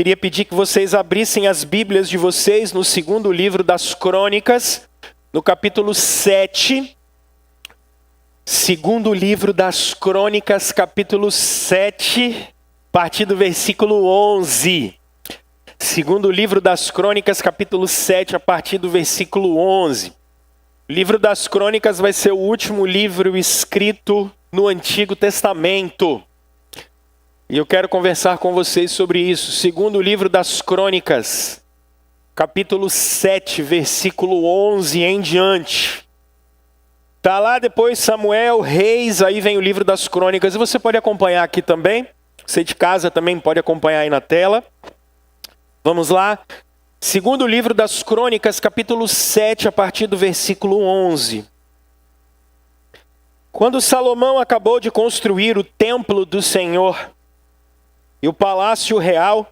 Queria pedir que vocês abrissem as Bíblias de vocês no segundo livro das Crônicas, no capítulo 7. Segundo livro das Crônicas, capítulo 7, a partir do versículo 11. Segundo livro das Crônicas, capítulo 7, a partir do versículo 11. O livro das Crônicas vai ser o último livro escrito no Antigo Testamento. E eu quero conversar com vocês sobre isso. Segundo livro das Crônicas, capítulo 7, versículo 11 em diante. Está lá depois Samuel, Reis, aí vem o livro das Crônicas. E você pode acompanhar aqui também. Você de casa também pode acompanhar aí na tela. Vamos lá. Segundo livro das Crônicas, capítulo 7, a partir do versículo 11. Quando Salomão acabou de construir o templo do Senhor e o palácio real,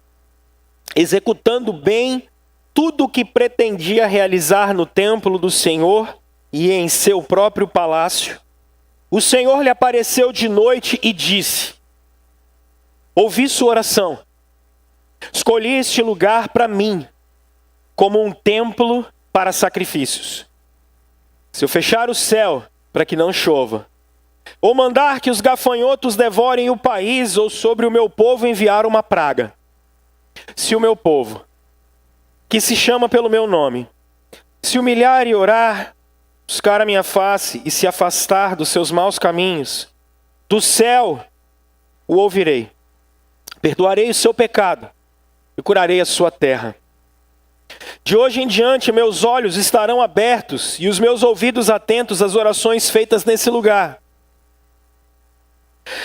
executando bem tudo o que pretendia realizar no templo do Senhor e em seu próprio palácio, o Senhor lhe apareceu de noite e disse: ouvi sua oração, escolhi este lugar para mim, como um templo para sacrifícios. Se eu fechar o céu para que não chova, ou mandar que os gafanhotos devorem o país, ou sobre o meu povo enviar uma praga, se o meu povo, que se chama pelo meu nome, se humilhar e orar, buscar a minha face e se afastar dos seus maus caminhos, do céu o ouvirei, perdoarei o seu pecado e curarei a sua terra. De hoje em diante meus olhos estarão abertos e os meus ouvidos atentos às orações feitas nesse lugar.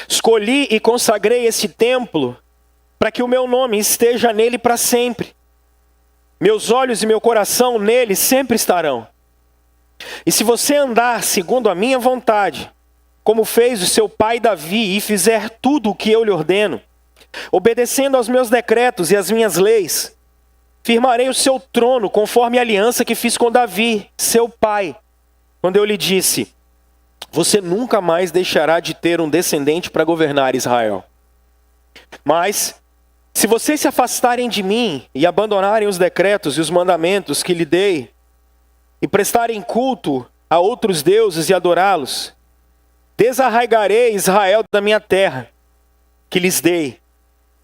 Escolhi e consagrei esse templo para que o meu nome esteja nele para sempre. Meus olhos e meu coração nele sempre estarão. E se você andar segundo a minha vontade, como fez o seu pai Davi, e fizer tudo o que eu lhe ordeno, obedecendo aos meus decretos e às minhas leis, firmarei o seu trono conforme a aliança que fiz com Davi, seu pai, quando eu lhe disse: você nunca mais deixará de ter um descendente para governar Israel. Mas, se vocês se afastarem de mim e abandonarem os decretos e os mandamentos que lhe dei, e prestarem culto a outros deuses e adorá-los, desarraigarei Israel da minha terra, que lhes dei,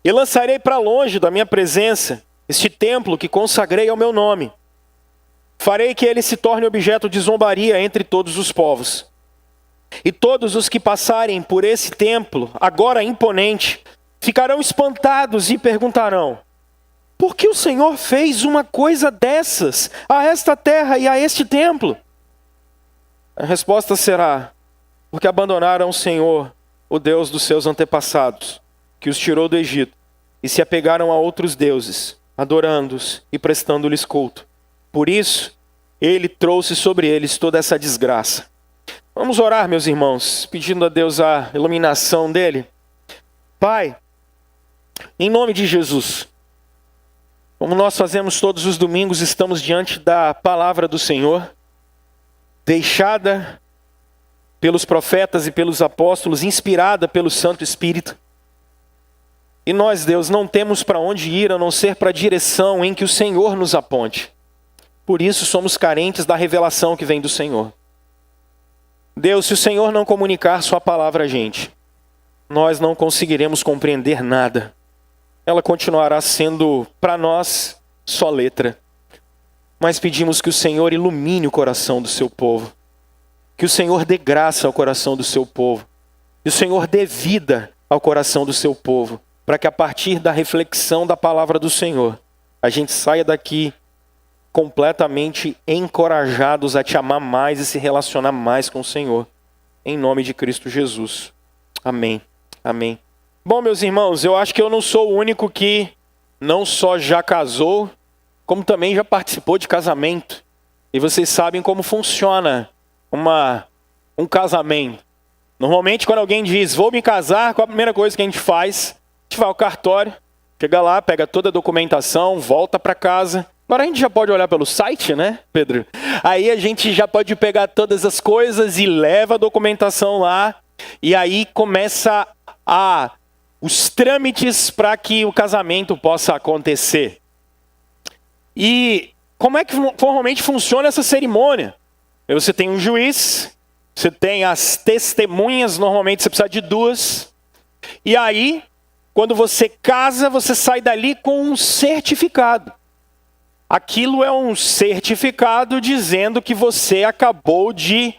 e lançarei para longe da minha presença este templo que consagrei ao meu nome. Farei que ele se torne objeto de zombaria entre todos os povos. E todos os que passarem por esse templo, agora imponente, ficarão espantados e perguntarão: por que o Senhor fez uma coisa dessas a esta terra e a este templo? A resposta será: porque abandonaram o Senhor, o Deus dos seus antepassados, que os tirou do Egito, e se apegaram a outros deuses, adorando-os e prestando-lhes culto. Por isso, ele trouxe sobre eles toda essa desgraça. Vamos orar, meus irmãos, pedindo a Deus a iluminação dele. Pai, em nome de Jesus, como nós fazemos todos os domingos, estamos diante da palavra do Senhor, deixada pelos profetas e pelos apóstolos, inspirada pelo Santo Espírito. E nós, Deus, não temos para onde ir a não ser para a direção em que o Senhor nos aponte. Por isso somos carentes da revelação que vem do Senhor. Deus, se o Senhor não comunicar sua palavra a gente, nós não conseguiremos compreender nada. Ela continuará sendo, para nós, só letra. Mas pedimos que o Senhor ilumine o coração do seu povo. Que o Senhor dê graça ao coração do seu povo. Que o Senhor dê vida ao coração do seu povo. Para que a partir da reflexão da palavra do Senhor, a gente saia daqui completamente encorajados a te amar mais e se relacionar mais com o Senhor. Em nome de Cristo Jesus. Amém. Amém. Bom, meus irmãos, eu acho que eu não sou o único que não só já casou, como também já participou de casamento. E vocês sabem como funciona um casamento. Normalmente, quando alguém diz, vou me casar, qual a primeira coisa que a gente faz? A gente vai ao cartório, chega lá, pega toda a documentação, volta para casa. Agora a gente já pode olhar pelo site, né, Pedro? Aí a gente já pode pegar todas as coisas e leva a documentação lá. E aí começa a os trâmites para que o casamento possa acontecer. E como é que formalmente funciona essa cerimônia? Você tem um juiz, você tem as testemunhas, normalmente você precisa de 2. E aí, quando você casa, você sai dali com um certificado. Aquilo é um certificado dizendo que você acabou de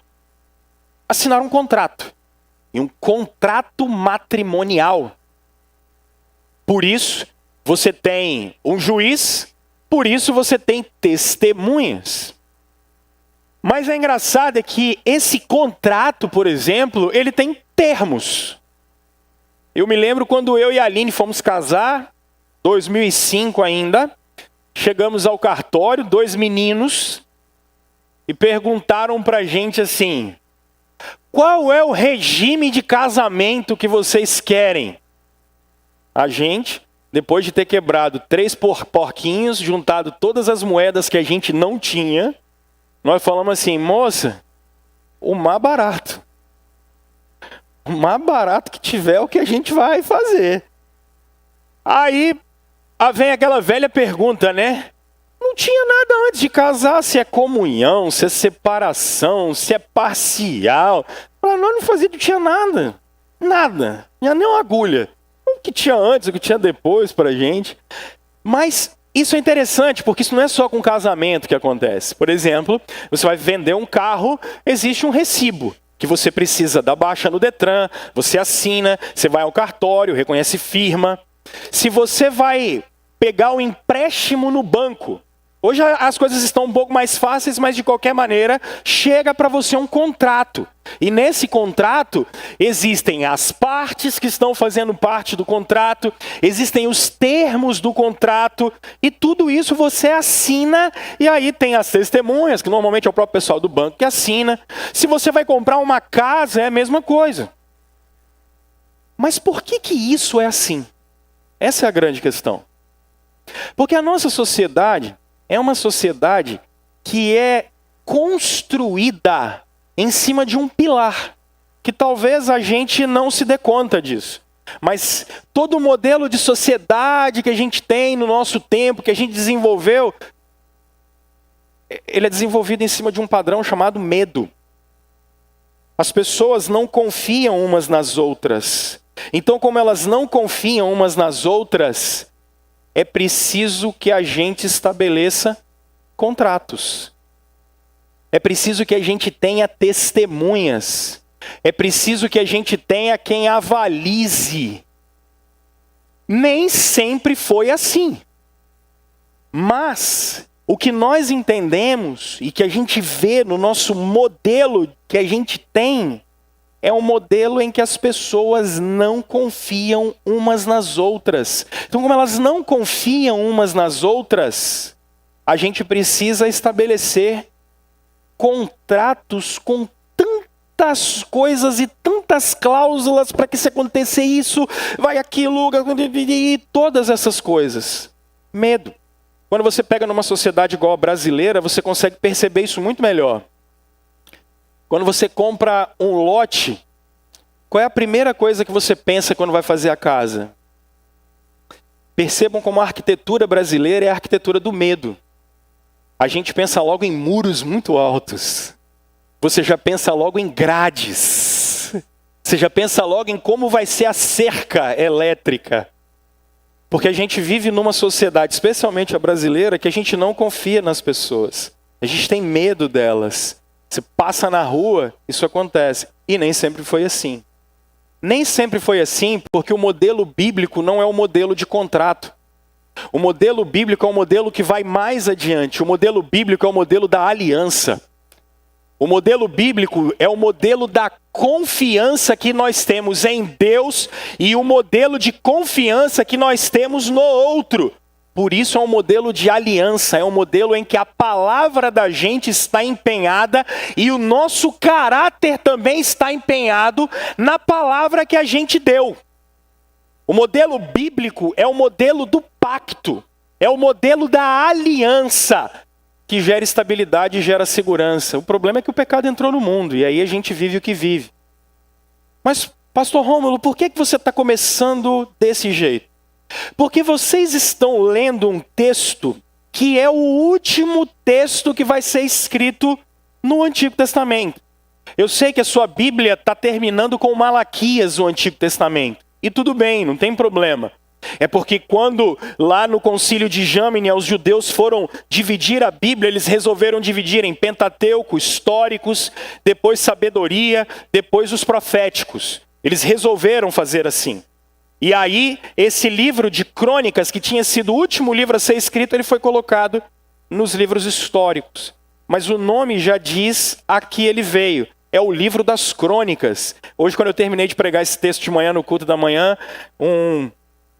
assinar um contrato. E um contrato matrimonial. Por isso, você tem um juiz, por isso você tem testemunhas. Mas é engraçado é que esse contrato, por exemplo, ele tem termos. Eu me lembro quando eu e a Aline fomos casar, 2005 ainda, chegamos ao cartório, 2 meninos, e perguntaram pra gente assim: qual é o regime de casamento que vocês querem? A gente, depois de ter quebrado 3 porquinhos, juntado todas as moedas que a gente não tinha, nós falamos assim: moça, o mais barato. O mais barato que tiver é o que a gente vai fazer. Aí vem aquela velha pergunta, né? Não tinha nada antes de casar, se é comunhão, se é separação, se é parcial. Para nós não tinha nada. Nada. Não tinha nem uma agulha. O que tinha antes, o que tinha depois pra gente. Mas isso é interessante, porque isso não é só com casamento que acontece. Por exemplo, você vai vender um carro, existe um recibo que você precisa dar baixa no Detran, você assina, você vai ao cartório, reconhece firma. Se você vai pegar um empréstimo no banco, hoje as coisas estão um pouco mais fáceis, mas de qualquer maneira, chega para você um contrato. E nesse contrato, existem as partes que estão fazendo parte do contrato, existem os termos do contrato, e tudo isso você assina, e aí tem as testemunhas, que normalmente é o próprio pessoal do banco que assina. Se você vai comprar uma casa, é a mesma coisa. Mas por que isso é assim? Essa é a grande questão. Porque a nossa sociedade é uma sociedade que é construída em cima de um pilar, que talvez a gente não se dê conta disso. Mas todo o modelo de sociedade que a gente tem no nosso tempo, que a gente desenvolveu, ele é desenvolvido em cima de um padrão chamado medo. As pessoas não confiam umas nas outras. Então, como elas não confiam umas nas outras, é preciso que a gente estabeleça contratos. É preciso que a gente tenha testemunhas. É preciso que a gente tenha quem avalize. Nem sempre foi assim. Mas o que nós entendemos e que a gente vê no nosso modelo que a gente tem é um modelo em que as pessoas não confiam umas nas outras. Então, como elas não confiam umas nas outras, a gente precisa estabelecer contratos com tantas coisas e tantas cláusulas para que se acontecer isso, vai aquilo, e todas essas coisas. Medo. Quando você pega numa sociedade igual a brasileira, você consegue perceber isso muito melhor. Quando você compra um lote, qual é a primeira coisa que você pensa quando vai fazer a casa? Percebam como a arquitetura brasileira é a arquitetura do medo. A gente pensa logo em muros muito altos. Você já pensa logo em grades. Você já pensa logo em como vai ser a cerca elétrica. Porque a gente vive numa sociedade, especialmente a brasileira, que a gente não confia nas pessoas. A gente tem medo delas. Você passa na rua, isso acontece. E nem sempre foi assim. Nem sempre foi assim porque o modelo bíblico não é o modelo de contrato. O modelo bíblico é um modelo que vai mais adiante. O modelo bíblico é o modelo da aliança. O modelo bíblico é o modelo da confiança que nós temos em Deus e o modelo de confiança que nós temos no outro. Por isso é um modelo de aliança, é um modelo em que a palavra da gente está empenhada e o nosso caráter também está empenhado na palavra que a gente deu. O modelo bíblico é o modelo do pacto, é o modelo da aliança, que gera estabilidade e gera segurança. O problema é que o pecado entrou no mundo e aí a gente vive o que vive. Mas Pastor Rômulo, por que você está começando desse jeito? Porque vocês estão lendo um texto que é o último texto que vai ser escrito no Antigo Testamento. Eu sei que a sua Bíblia está terminando com Malaquias, o Antigo Testamento. E tudo bem, não tem problema. É porque quando lá no concílio de Jâmine os judeus foram dividir a Bíblia, eles resolveram dividir em Pentateuco, históricos, depois sabedoria, depois os proféticos. Eles resolveram fazer assim. E aí, esse livro de crônicas, que tinha sido o último livro a ser escrito, ele foi colocado nos livros históricos. Mas o nome já diz a que ele veio. É o livro das crônicas. Hoje, quando eu terminei de pregar esse texto de manhã, no culto da manhã,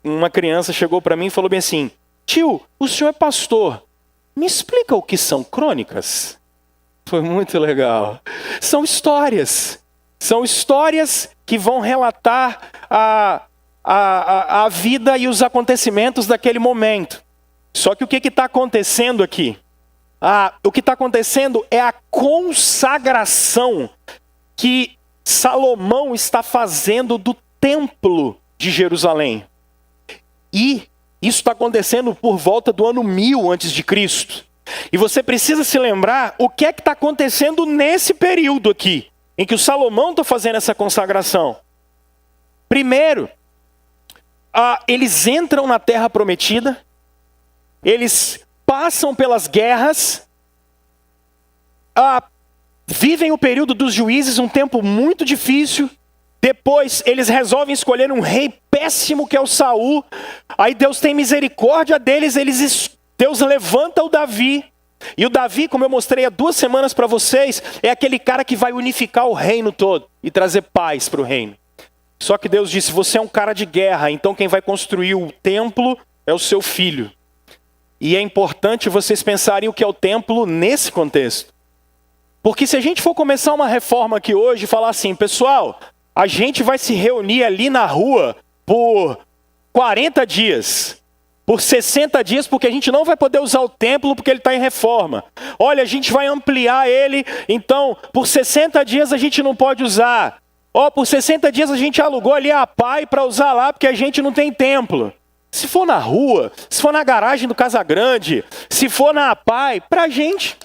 uma criança chegou para mim e falou bem assim: tio, o senhor é pastor, me explica o que são crônicas? Foi muito legal. São histórias que vão relatar a vida e os acontecimentos daquele momento. Só que o que está acontecendo aqui? O que está acontecendo é a consagração que Salomão está fazendo do templo de Jerusalém. E isso está acontecendo por volta do ano 1000 a.C. E você precisa se lembrar o que é que está acontecendo nesse período aqui, em que o Salomão está fazendo essa consagração. Primeiro, eles entram na terra prometida, eles passam pelas guerras, vivem o período dos juízes, um tempo muito difícil. Depois eles resolvem escolher um rei péssimo, que é o Saul. Aí Deus tem misericórdia deles, Deus levanta o Davi. E o Davi, como eu mostrei há 2 semanas para vocês, é aquele cara que vai unificar o reino todo e trazer paz para o reino. Só que Deus disse: você é um cara de guerra, então quem vai construir o templo é o seu filho. E é importante vocês pensarem o que é o templo nesse contexto. Porque se a gente for começar uma reforma aqui hoje e falar assim: pessoal, a gente vai se reunir ali na rua por 40 dias, por 60 dias, porque a gente não vai poder usar o templo porque ele está em reforma. Olha, a gente vai ampliar ele, então por 60 dias a gente não pode usar. Por 60 dias a gente alugou ali a PAI para usar lá porque a gente não tem templo. Se for na rua, se for na garagem do Casagrande, se for na PAI, para a gente,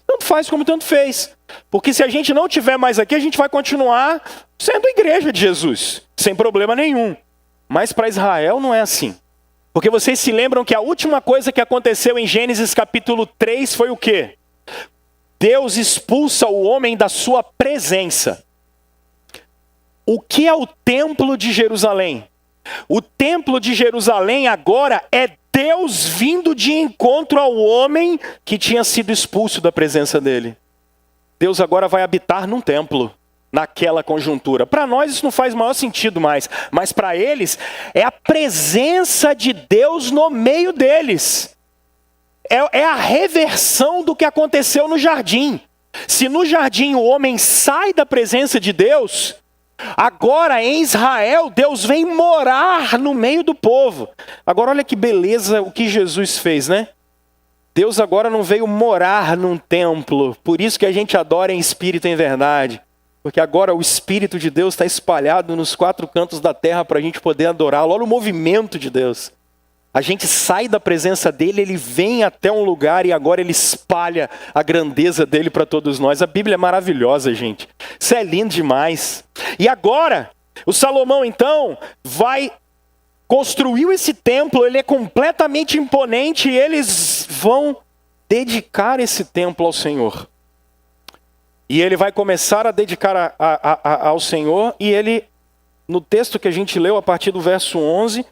tanto faz como tanto fez. Porque se a gente não tiver mais aqui, a gente vai continuar sendo igreja de Jesus, sem problema nenhum. Mas para Israel não é assim. Porque vocês se lembram que a última coisa que aconteceu em Gênesis capítulo 3 foi o quê? Deus expulsa o homem da sua presença. O que é o templo de Jerusalém? O templo de Jerusalém agora é Deus vindo de encontro ao homem que tinha sido expulso da presença dele. Deus agora vai habitar num templo, naquela conjuntura. Para nós isso não faz o maior sentido mais, mas para eles é a presença de Deus no meio deles. É a reversão do que aconteceu no jardim. Se no jardim o homem sai da presença de Deus, agora em Israel Deus vem morar no meio do povo. Agora olha que beleza o que Jesus fez, né? Deus agora não veio morar num templo, por isso que a gente adora em espírito e em verdade. Porque agora o Espírito de Deus está espalhado nos 4 cantos da terra para a gente poder adorá-lo. Olha o movimento de Deus. A gente sai da presença dele, ele vem até um lugar e agora ele espalha a grandeza dele para todos nós. A Bíblia é maravilhosa, gente. Isso é lindo demais. E agora, o Salomão então construiu esse templo, ele é completamente imponente e eles vão dedicar esse templo ao Senhor. E ele vai começar a dedicar ao Senhor, e ele, no texto que a gente leu a partir do verso 11,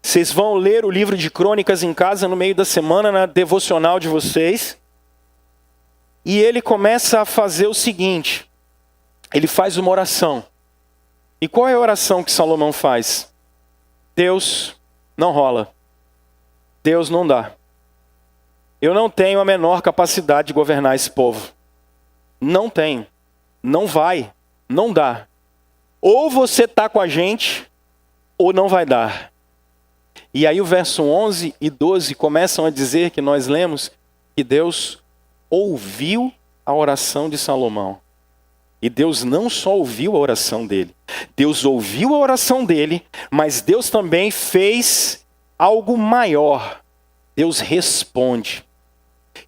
vocês vão ler o livro de Crônicas em casa no meio da semana, na devocional de vocês. E ele começa a fazer o seguinte, ele faz uma oração. E qual é a oração que Salomão faz? Deus, não rola. Deus não dá. Eu não tenho a menor capacidade de governar esse povo. Não tenho, não vai, não dá. Ou você está com a gente, ou não vai dar. E aí o verso 11 e 12 começam a dizer, que nós lemos, que Deus ouviu a oração de Salomão. E Deus não só ouviu a oração dele. Deus ouviu a oração dele, mas Deus também fez algo maior. Deus responde.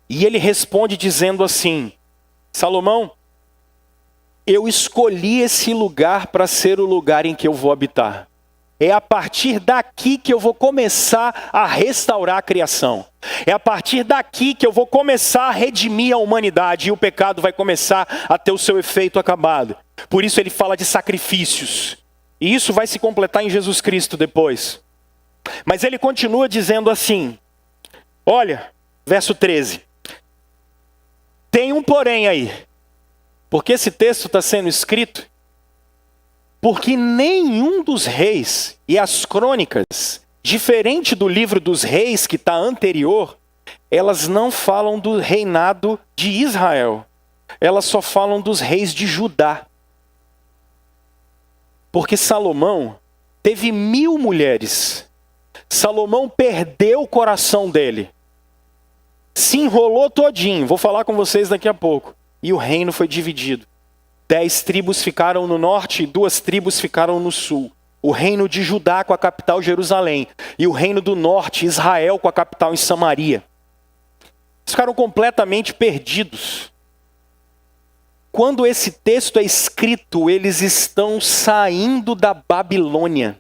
E ele responde dizendo assim: Salomão, eu escolhi esse lugar para ser o lugar em que eu vou habitar. É a partir daqui que eu vou começar a restaurar a criação. É a partir daqui que eu vou começar a redimir a humanidade e o pecado vai começar a ter o seu efeito acabado. Por isso ele fala de sacrifícios. E isso vai se completar em Jesus Cristo depois. Mas ele continua dizendo assim, olha, verso 13. Tem um porém aí. Porque esse texto está sendo escrito porque nenhum dos reis e as crônicas, diferente do livro dos reis que está anterior, elas não falam do reinado de Israel. Elas só falam dos reis de Judá. Porque Salomão teve 1000 mulheres. Salomão perdeu o coração dele. Se enrolou todinho. Vou falar com vocês daqui a pouco. E o reino foi dividido. 10 tribos ficaram no norte e 2 tribos ficaram no sul. O reino de Judá com a capital Jerusalém. E o reino do norte, Israel, com a capital em Samaria. Eles ficaram completamente perdidos. Quando esse texto é escrito, eles estão saindo da Babilônia.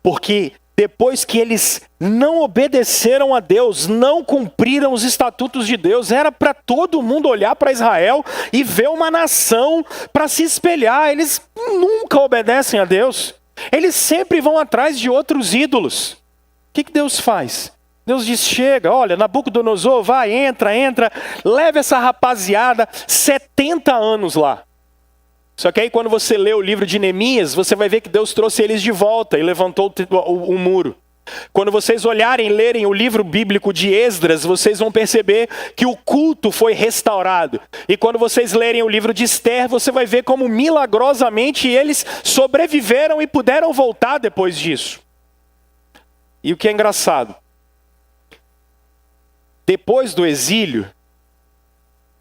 Porque depois que eles não obedeceram a Deus, não cumpriram os estatutos de Deus, era para todo mundo olhar para Israel e ver uma nação para se espelhar. Eles nunca obedecem a Deus. Eles sempre vão atrás de outros ídolos. O que Deus faz? Deus diz, chega, olha, Nabucodonosor, vai, entra, leva essa rapaziada 70 anos lá. Só que aí quando você lê o livro de Neemias, você vai ver que Deus trouxe eles de volta e levantou o muro. Quando vocês olharem e lerem o livro bíblico de Esdras, vocês vão perceber que o culto foi restaurado. E quando vocês lerem o livro de Esther, você vai ver como milagrosamente eles sobreviveram e puderam voltar depois disso. E o que é engraçado, depois do exílio,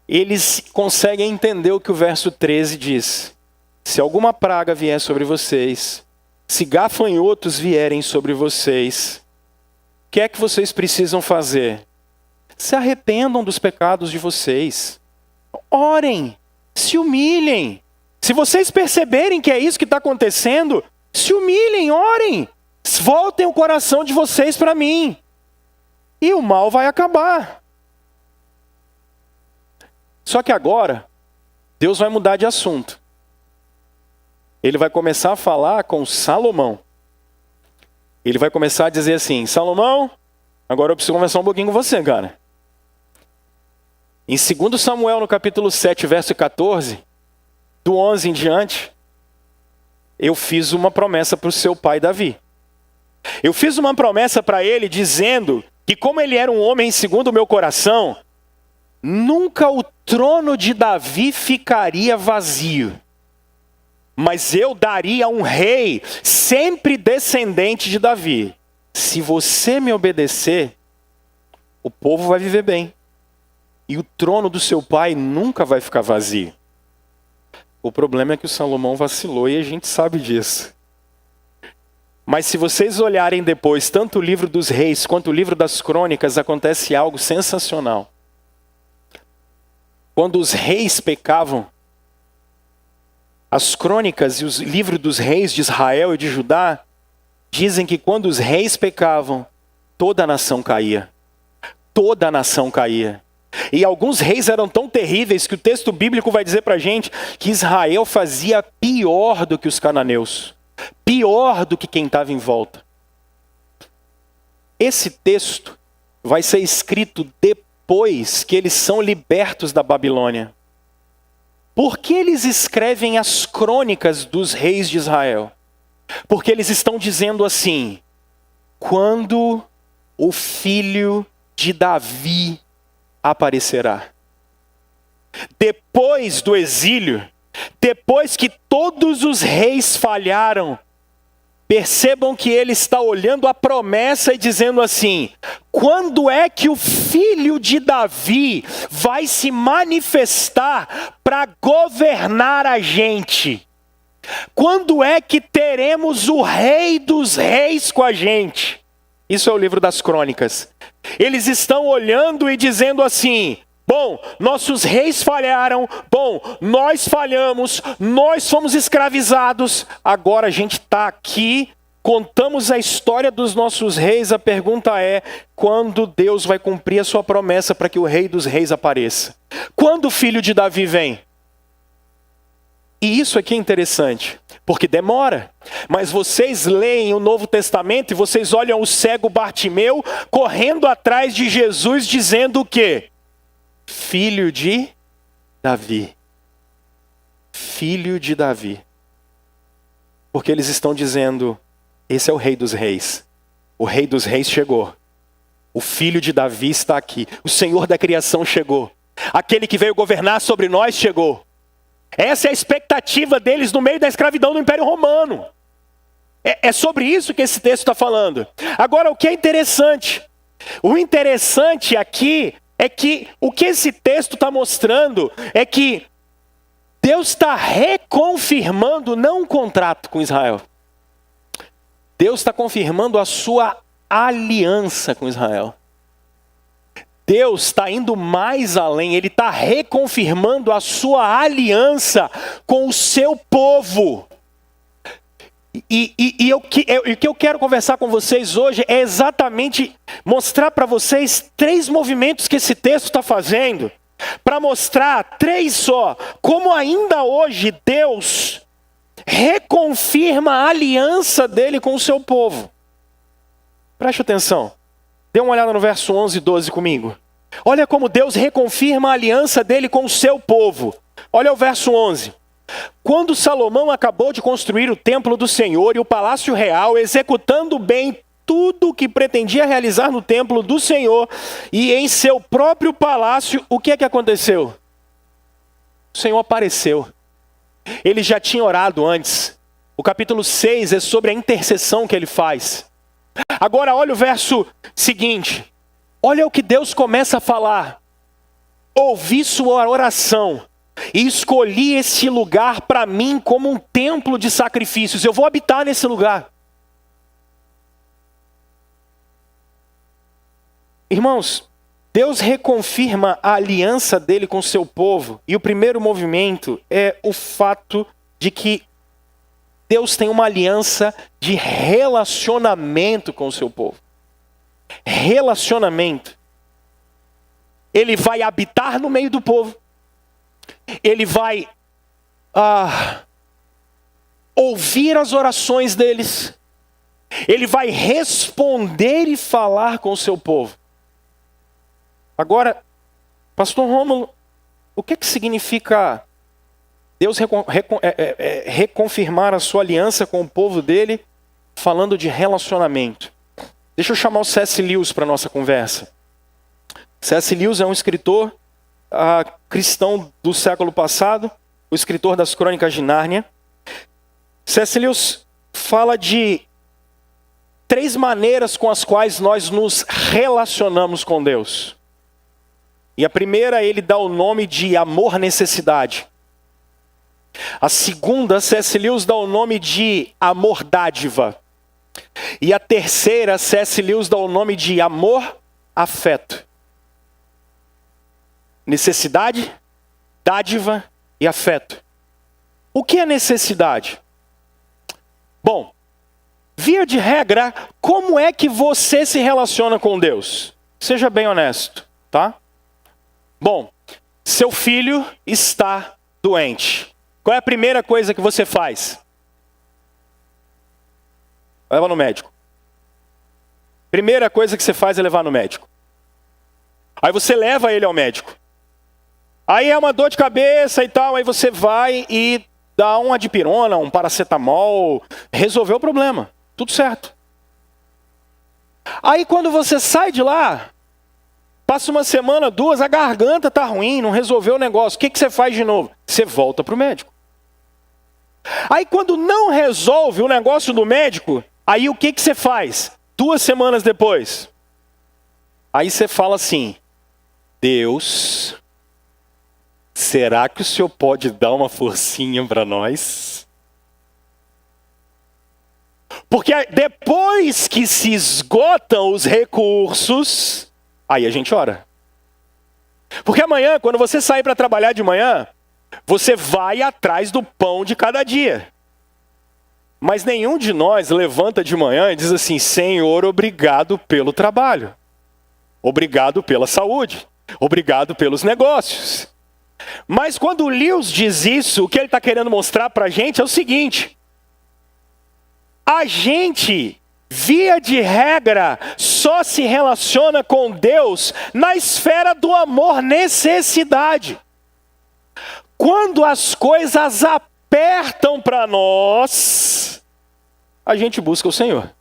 eles conseguem entender o que o verso 13 diz. Se alguma praga vier sobre vocês, se gafanhotos vierem sobre vocês, o que é que vocês precisam fazer? Se arrependam dos pecados de vocês. Orem, se humilhem. Se vocês perceberem que é isso que está acontecendo, se humilhem, orem. Voltem o coração de vocês para mim. E o mal vai acabar. Só que agora, Deus vai mudar de assunto. Ele vai começar a falar com Salomão. Ele vai começar a dizer assim, Salomão, agora eu preciso conversar um pouquinho com você, cara. Em 2 Samuel, no capítulo 7, verso 14, do 11 em diante, eu fiz uma promessa para o seu pai Davi. Eu fiz uma promessa para ele dizendo que como ele era um homem segundo o meu coração, nunca o trono de Davi ficaria vazio. Mas eu daria um rei sempre descendente de Davi. Se você me obedecer, o povo vai viver bem. E o trono do seu pai nunca vai ficar vazio. O problema é que o Salomão vacilou e a gente sabe disso. Mas se vocês olharem depois, tanto o livro dos reis quanto o livro das crônicas, acontece algo sensacional. Quando os reis pecavam, as crônicas e os livros dos reis de Israel e de Judá dizem que quando os reis pecavam, toda a nação caía. Toda a nação caía. E alguns reis eram tão terríveis que o texto bíblico vai dizer para a gente que Israel fazia pior do que os cananeus. Pior do que quem estava em volta. Esse texto vai ser escrito depois que eles são libertos da Babilônia. Por que eles escrevem as crônicas dos reis de Israel? Porque eles estão dizendo assim, quando o filho de Davi aparecerá. Depois do exílio, depois que todos os reis falharam, Percebam que ele está olhando a promessa e dizendo assim: quando é que o filho de Davi vai se manifestar para governar a gente? Quando é que teremos o Rei dos Reis com a gente? Isso é o livro das Crônicas. Eles estão olhando e dizendo assim: bom, nossos reis falharam, bom, nós falhamos, nós fomos escravizados, agora a gente está aqui, contamos a história dos nossos reis, a pergunta é, quando Deus vai cumprir a sua promessa para que o Rei dos Reis apareça? Quando o filho de Davi vem? E isso aqui é interessante, porque demora. Mas vocês leem o Novo Testamento e vocês olham o cego Bartimeu correndo atrás de Jesus dizendo o quê? Filho de Davi. Filho de Davi. Porque eles estão dizendo, esse é o Rei dos Reis. O Rei dos Reis chegou. O Filho de Davi está aqui. O Senhor da criação chegou. Aquele que veio governar sobre nós chegou. Essa é a expectativa deles no meio da escravidão do Império Romano. É sobre isso que esse texto está falando. Agora, o que é interessante? O interessante aqui é que o que esse texto está mostrando é que Deus está reconfirmando não um contrato com Israel. Deus está confirmando a sua aliança com Israel. Deus está indo mais além, Ele está reconfirmando a sua aliança com o seu povo. E o que eu quero conversar com vocês hoje é exatamente mostrar para vocês 3 movimentos que esse texto está fazendo, para mostrar 3 só, como ainda hoje Deus reconfirma a aliança dele com o seu povo. Preste atenção, dê uma olhada no verso 11 e 12 comigo. Olha como Deus reconfirma a aliança dele com o seu povo. Olha o verso 11. Quando Salomão acabou de construir o templo do Senhor e o palácio real, executando bem tudo o que pretendia realizar no templo do Senhor e em seu próprio palácio, o que é que aconteceu? O Senhor apareceu. Ele já tinha orado antes. O capítulo 6 é sobre a intercessão que ele faz. Agora olha o verso seguinte. Olha o que Deus começa a falar. Ouvi sua oração e escolhi esse lugar para mim como um templo de sacrifícios. Eu vou habitar nesse lugar. Irmãos, Deus reconfirma a aliança dele com o seu povo. E o primeiro movimento é o fato de que Deus tem uma aliança de relacionamento com o seu povo. Relacionamento. Ele vai habitar no meio do povo. Ele vai ouvir as orações deles. Ele vai responder e falar com o seu povo. Agora, pastor Rômulo, o que significa Deus reconfirmar a sua aliança com o povo dele, falando de relacionamento? Deixa eu chamar o C.S. Lewis para a nossa conversa. C.S. Lewis é um escritor cristão do século passado, o escritor das Crônicas de Nárnia. C.S. Lewis fala de 3 maneiras com as quais nós nos relacionamos com Deus. E a primeira, ele dá o nome de amor-necessidade. A segunda, C.S. Lewis dá o nome de amor-dádiva. E a terceira, C.S. Lewis dá o nome de amor-afeto. Necessidade, dádiva e afeto. O que é necessidade? Bom, via de regra, como é que você se relaciona com Deus? Seja bem honesto, tá? Bom, seu filho está doente. Qual é a primeira coisa que você faz? Leva no médico. Primeira coisa que você faz é levar no médico. Aí você leva ele ao médico. Aí é uma dor de cabeça e tal, aí você vai e dá uma dipirona, um paracetamol, resolveu o problema, tudo certo. Aí quando você sai de lá, passa uma semana, 2, a garganta está ruim, não resolveu o negócio, o que você faz de novo? Você volta para o médico. Aí quando não resolve o negócio do médico, aí o que você faz? 2 semanas depois. Aí você fala assim: Deus, será que o Senhor pode dar uma forcinha para nós? Porque depois que se esgotam os recursos, aí a gente ora. Porque amanhã, quando você sair para trabalhar de manhã, você vai atrás do pão de cada dia. Mas nenhum de nós levanta de manhã e diz assim: Senhor, obrigado pelo trabalho. Obrigado pela saúde. Obrigado pelos negócios. Mas quando o Lewis diz isso, o que ele está querendo mostrar para a gente é o seguinte: a gente, via de regra, só se relaciona com Deus na esfera do amor-necessidade. Quando as coisas apertam para nós, a gente busca o Senhor.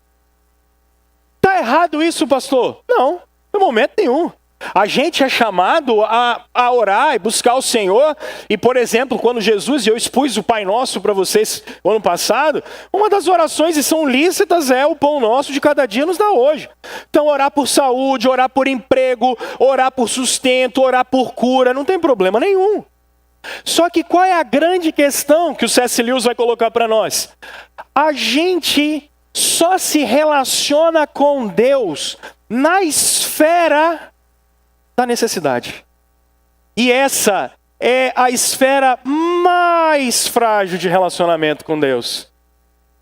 Está errado isso, pastor? Não, no momento nenhum. A gente é chamado a orar e buscar o Senhor. E, por exemplo, quando Jesus, e eu expus o Pai Nosso para vocês no ano passado, uma das orações, e são lícitas, é: o pão nosso de cada dia nos dá hoje. Então, orar por saúde, orar por emprego, orar por sustento, orar por cura, não tem problema nenhum. Só que qual é a grande questão que o C.S. Lewis vai colocar para nós? A gente só se relaciona com Deus na esfera da necessidade. E essa é a esfera mais frágil de relacionamento com Deus.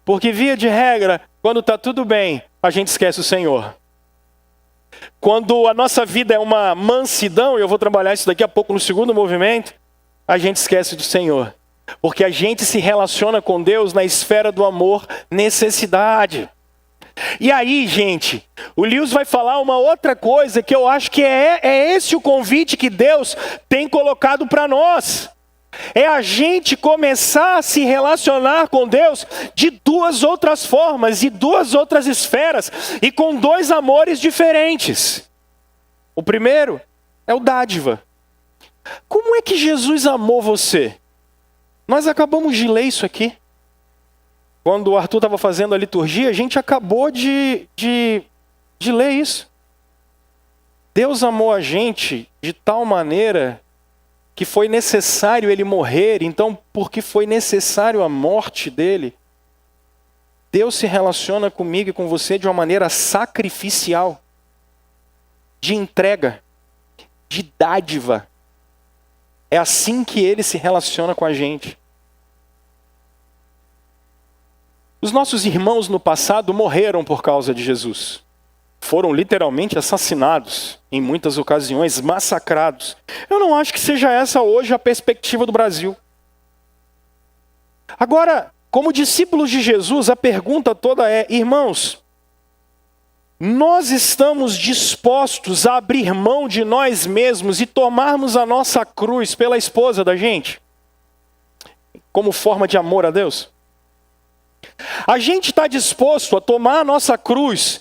Porque, via de regra, quando está tudo bem, a gente esquece o Senhor. Quando a nossa vida é uma mansidão, e eu vou trabalhar isso daqui a pouco no segundo movimento, a gente esquece do Senhor. Porque a gente se relaciona com Deus na esfera do amor, necessidade. E aí, gente, o Lewis vai falar uma outra coisa que eu acho que é esse o convite que Deus tem colocado para nós. É a gente começar a se relacionar com Deus de 2 outras formas, e 2 outras esferas, e com 2 amores diferentes. O primeiro é o dádiva. Como é que Jesus amou você? Nós acabamos de ler isso aqui. Quando o Arthur estava fazendo a liturgia, a gente acabou de ler isso. Deus amou a gente de tal maneira que foi necessário ele morrer. Então, porque foi necessário a morte dele, Deus se relaciona comigo e com você de uma maneira sacrificial, de entrega, de dádiva. É assim que ele se relaciona com a gente. Os nossos irmãos no passado morreram por causa de Jesus. Foram literalmente assassinados, em muitas ocasiões, massacrados. Eu não acho que seja essa hoje a perspectiva do Brasil. Agora, como discípulos de Jesus, a pergunta toda é: irmãos, nós estamos dispostos a abrir mão de nós mesmos e tomarmos a nossa cruz pela esposa da gente? Como forma de amor a Deus? A gente está disposto a tomar a nossa cruz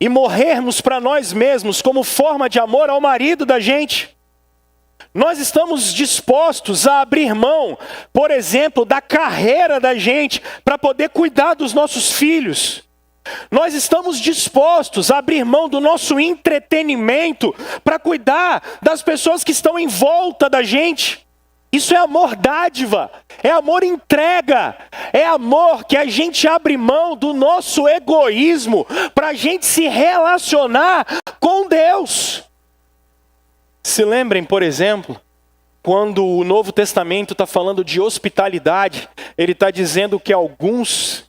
e morrermos para nós mesmos como forma de amor ao marido da gente? Nós estamos dispostos a abrir mão, por exemplo, da carreira da gente para poder cuidar dos nossos filhos? Nós estamos dispostos a abrir mão do nosso entretenimento para cuidar das pessoas que estão em volta da gente? Isso é amor dádiva, é amor entrega, é amor que a gente abre mão do nosso egoísmo para a gente se relacionar com Deus. Se lembrem, por exemplo, quando o Novo Testamento está falando de hospitalidade, ele está dizendo que alguns,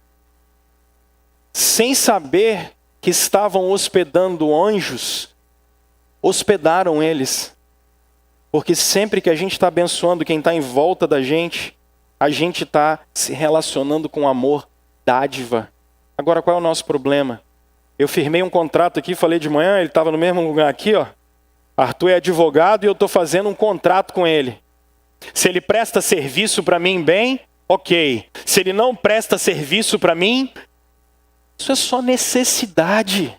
sem saber que estavam hospedando anjos, hospedaram eles. Porque sempre que a gente está abençoando quem está em volta da gente, a gente está se relacionando com amor, dádiva. Agora, qual é o nosso problema? Eu firmei um contrato aqui, falei de manhã, ele estava no mesmo lugar aqui, ó. Arthur é advogado e eu estou fazendo um contrato com ele. Se ele presta serviço para mim bem, ok. Se ele não presta serviço para mim, isso é só necessidade.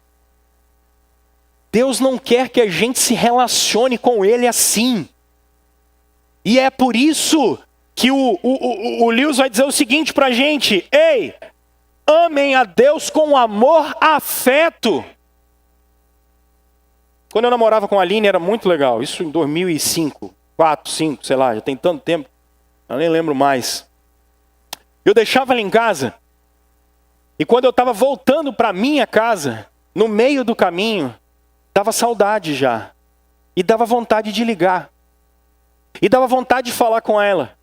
Deus não quer que a gente se relacione com Ele assim. E é por isso que o Lewis vai dizer o seguinte pra gente: ei, amem a Deus com amor, afeto. Quando eu namorava com a Aline era muito legal, isso em 2005, 4, 5, sei lá, já tem tanto tempo, eu nem lembro mais. Eu deixava ela em casa, e quando eu estava voltando para minha casa, no meio do caminho, dava saudade já, e dava vontade de ligar, e dava vontade de falar com ela.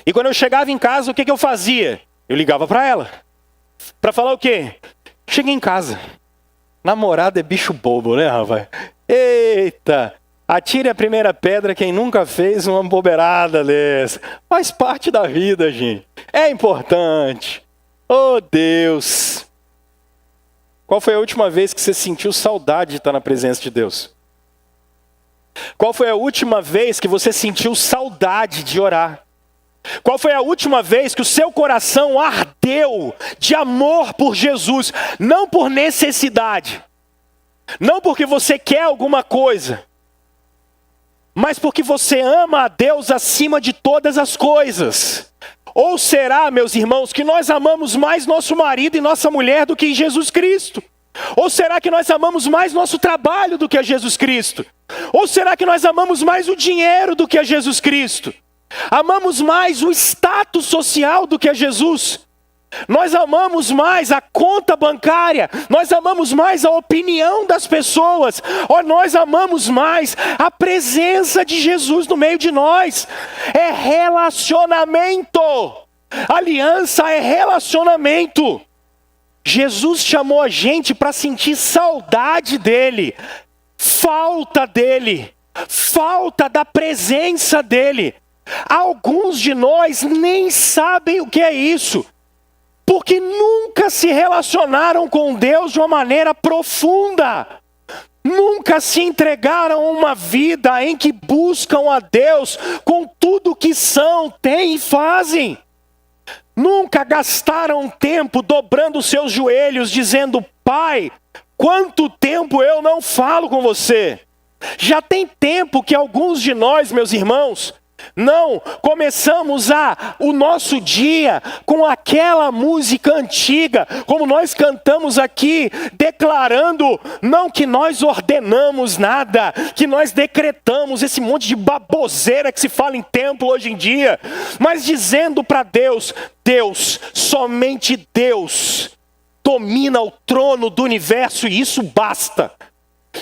E quando eu chegava em casa, o que eu fazia? Eu ligava para ela. Para falar o quê? Cheguei em casa. Namorado é bicho bobo, né, rapaz? Eita! Atire a primeira pedra quem nunca fez uma bobeirada dessa. Faz parte da vida, gente. É importante. Oh, Deus! Qual foi a última vez que você sentiu saudade de estar na presença de Deus? Qual foi a última vez que você sentiu saudade de orar? Qual foi a última vez que o seu coração ardeu de amor por Jesus? Não por necessidade, não porque você quer alguma coisa, mas porque você ama a Deus acima de todas as coisas. Ou será, meus irmãos, que nós amamos mais nosso marido e nossa mulher do que Jesus Cristo? Ou será que nós amamos mais nosso trabalho do que a Jesus Cristo? Ou será que nós amamos mais o dinheiro do que a Jesus Cristo? Amamos mais o status social do que a Jesus? Nós amamos mais a conta bancária? Nós amamos mais a opinião das pessoas? Ou nós amamos mais a presença de Jesus no meio de nós? É relacionamento. Aliança é relacionamento. Jesus chamou a gente para sentir saudade dele, falta da presença dele. Alguns de nós nem sabem o que é isso, porque nunca se relacionaram com Deus de uma maneira profunda. Nunca se entregaram a uma vida em que buscam a Deus com tudo que são, têm e fazem. Nunca gastaram tempo dobrando seus joelhos dizendo: Pai, quanto tempo eu não falo com você? Já tem tempo que alguns de nós, meus irmãos, não começamos o nosso dia com aquela música antiga, como nós cantamos aqui, declarando, não que nós ordenamos nada, que nós decretamos esse monte de baboseira que se fala em templo hoje em dia, mas dizendo para Deus: Deus, somente Deus domina o trono do universo e isso basta,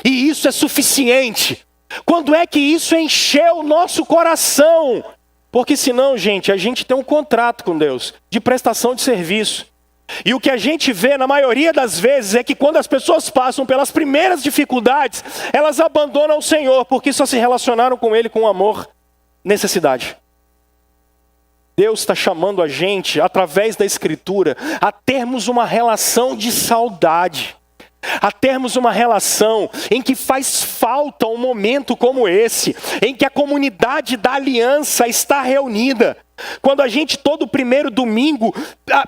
e isso é suficiente. Quando é que isso encheu o nosso coração? Porque senão, gente, a gente tem um contrato com Deus de prestação de serviço. E o que a gente vê na maioria das vezes é que quando as pessoas passam pelas primeiras dificuldades, elas abandonam o Senhor porque só se relacionaram com Ele com amor, necessidade. Deus está chamando a gente, através da Escritura, a termos uma relação de saudade. A termos uma relação em que faz falta um momento como esse, em que a comunidade da aliança está reunida. Quando a gente todo primeiro domingo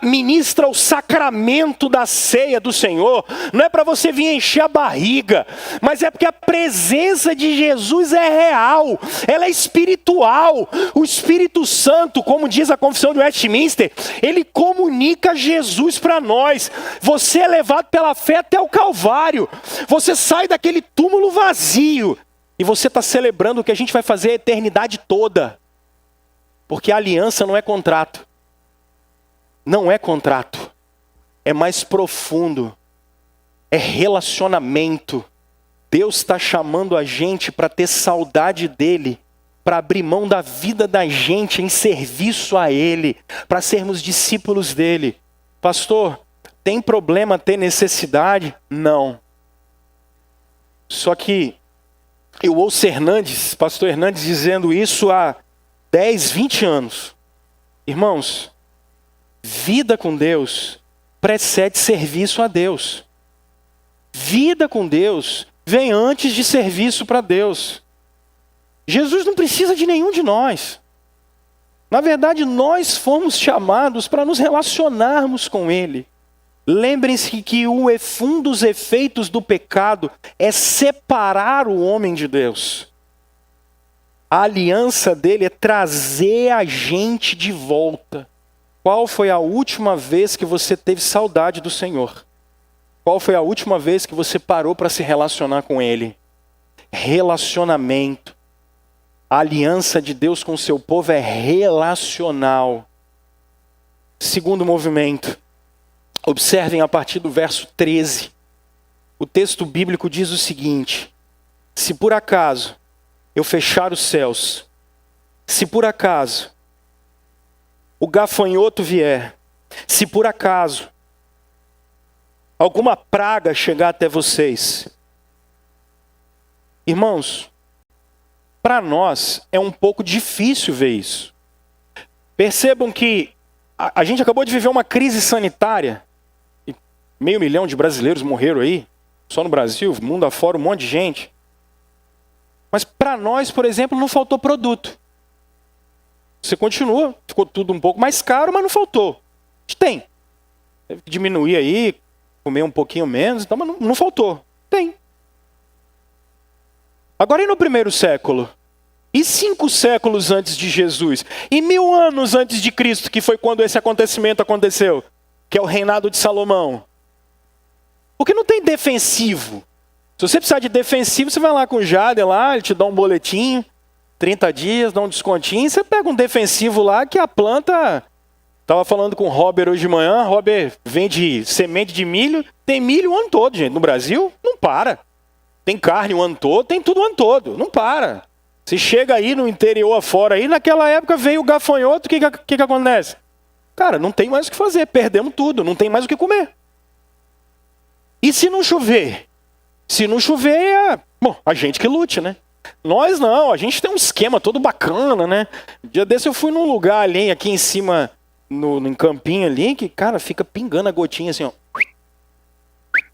ministra o sacramento da ceia do Senhor, não é para você vir encher a barriga, mas é porque a presença de Jesus é real, ela é espiritual. O Espírito Santo, como diz a Confissão de Westminster, ele comunica Jesus para nós. Você é levado pela fé até o Calvário, você sai daquele túmulo vazio e você está celebrando o que a gente vai fazer a eternidade toda. Porque a aliança não é contrato. Não é contrato. É mais profundo. É relacionamento. Deus está chamando a gente para ter saudade dele, para abrir mão da vida da gente em serviço a ele, para sermos discípulos dele. Pastor, tem problema ter necessidade? Não. Só que eu ouço pastor Hernandes dizendo isso há 10, 20 anos. Irmãos, vida com Deus precede serviço a Deus. Vida com Deus vem antes de serviço para Deus. Jesus não precisa de nenhum de nós. Na verdade, nós fomos chamados para nos relacionarmos com Ele. Lembrem-se que um dos efeitos do pecado é separar o homem de Deus. A aliança dele é trazer a gente de volta. Qual foi a última vez que você teve saudade do Senhor? Qual foi a última vez que você parou para se relacionar com Ele? Relacionamento. A aliança de Deus com o seu povo é relacional. Segundo movimento. Observem a partir do verso 13. O texto bíblico diz o seguinte: se por acaso eu fechar os céus, se por acaso o gafanhoto vier, se por acaso alguma praga chegar até vocês. Irmãos, para nós é um pouco difícil ver isso. Percebam que a gente acabou de viver uma crise sanitária. E 500 mil de brasileiros morreram aí, só no Brasil, mundo afora, um monte de gente. Mas para nós, por exemplo, não faltou produto. Você continua, ficou tudo um pouco mais caro, mas não faltou. A gente tem. Teve que diminuir aí, comer um pouquinho menos, então, mas não faltou. Tem. Agora e no primeiro século? E 5 séculos antes de Jesus? E 1000 anos antes de Cristo, que foi quando esse acontecimento aconteceu? Que é o reinado de Salomão. Porque não tem defensivo. Se você precisar de defensivo, você vai lá com o Jader lá, ele te dá um boletim, 30 dias, dá um descontinho, você pega um defensivo lá que a planta... Estava falando com o Robert hoje de manhã, Robert vende semente de milho, tem milho o ano todo, gente. No Brasil, não para. Tem carne o ano todo, tem tudo o ano todo, não para. Você chega aí no interior afora, aí naquela época veio o gafanhoto, o que acontece? Cara, não tem mais o que fazer, perdemos tudo, não tem mais o que comer. E se não chover? Se não chover, bom, a gente que lute, né? Nós não, a gente tem um esquema todo bacana, né? Um dia desse eu fui num lugar ali, aqui em cima, em Campinho ali, que, cara, fica pingando a gotinha assim, ó.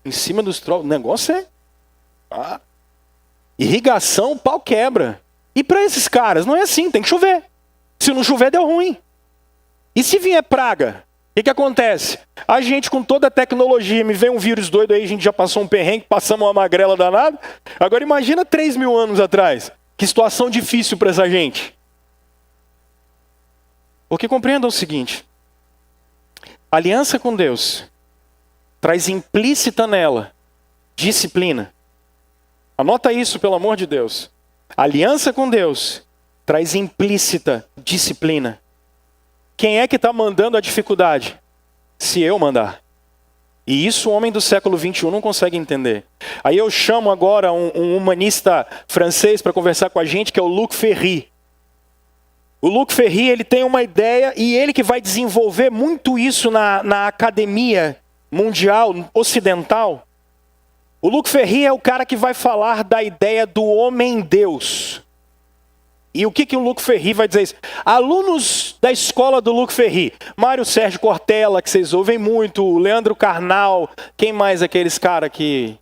Em cima dos troços. O negócio é... irrigação, o pau quebra. E para esses caras, não é assim, tem que chover. Se não chover, deu ruim. E se vier praga? O que acontece? A gente com toda a tecnologia, me vem um vírus doido aí, a gente já passou um perrengue, passamos uma magrela danada. Agora imagina 3.000 anos atrás. Que situação difícil para essa gente. Porque compreendam o seguinte. A aliança com Deus traz implícita nela disciplina. Anota isso, pelo amor de Deus. A aliança com Deus traz implícita disciplina. Quem é que está mandando a dificuldade? Se eu mandar. E isso o homem do século XXI não consegue entender. Aí eu chamo agora um humanista francês para conversar com a gente, que é o Luc Ferry. O Luc Ferry, ele tem uma ideia, e ele que vai desenvolver muito isso na academia mundial, ocidental. O Luc Ferry é o cara que vai falar da ideia do homem-deus. E o que o Luc Ferry vai dizer isso? Alunos da escola do Luc Ferry, Mário Sérgio Cortella, que vocês ouvem muito, o Leandro Carnal, quem mais aqueles caras aqui?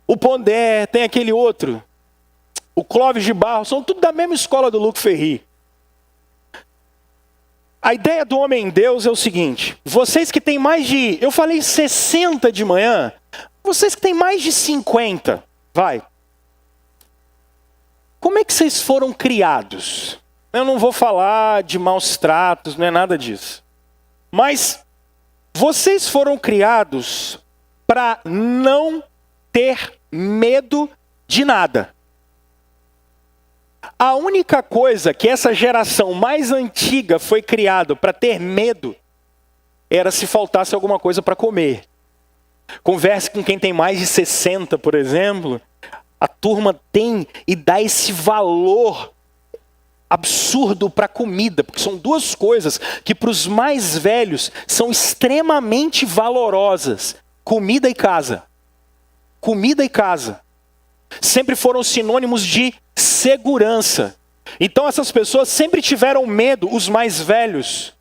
O Pondé, tem aquele outro, o Clóvis de Barros, são tudo da mesma escola do Luc Ferry. A ideia do homem-deus é o seguinte, vocês que têm mais de, eu falei 60 de manhã, vocês que têm mais de 50, vai. Como é que vocês foram criados? Eu não vou falar de maus tratos, não é nada disso. Mas vocês foram criados para não ter medo de nada. A única coisa que essa geração mais antiga foi criada para ter medo era se faltasse alguma coisa para comer. Converse com quem tem mais de 60, por exemplo. A turma tem e dá esse valor absurdo para a comida, porque são duas coisas que para os mais velhos são extremamente valorosas: comida e casa. Comida e casa. Sempre foram sinônimos de segurança. Então essas pessoas sempre tiveram medo, os mais velhos,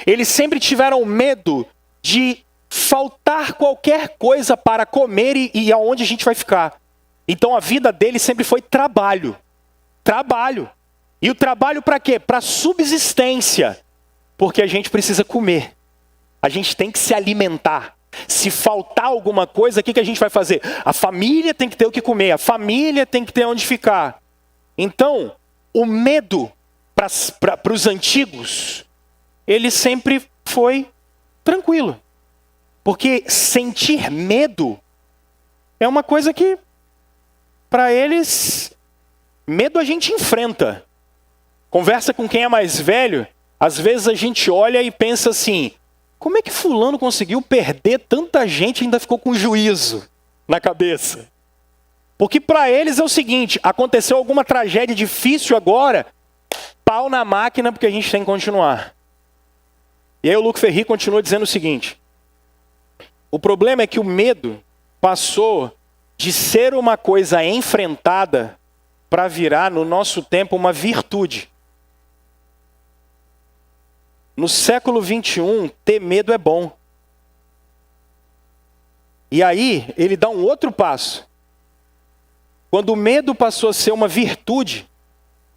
eles sempre tiveram medo de faltar qualquer coisa para comer e aonde a gente vai ficar. Então a vida dele sempre foi trabalho. Trabalho. E o trabalho para quê? Para subsistência. Porque a gente precisa comer. A gente tem que se alimentar. Se faltar alguma coisa, o que a gente vai fazer? A família tem que ter o que comer. A família tem que ter onde ficar. Então, o medo para os antigos, ele sempre foi tranquilo. Porque sentir medo é uma coisa que, para eles, medo a gente enfrenta. Conversa com quem é mais velho, às vezes a gente olha e pensa assim, como é que fulano conseguiu perder tanta gente e ainda ficou com juízo na cabeça? Porque para eles é o seguinte, aconteceu alguma tragédia difícil agora, pau na máquina porque a gente tem que continuar. E aí o Luc Ferry continua dizendo o seguinte, o problema é que o medo passou de ser uma coisa enfrentada para virar no nosso tempo uma virtude. No século 21, ter medo é bom. E aí, ele dá um outro passo. Quando o medo passou a ser uma virtude,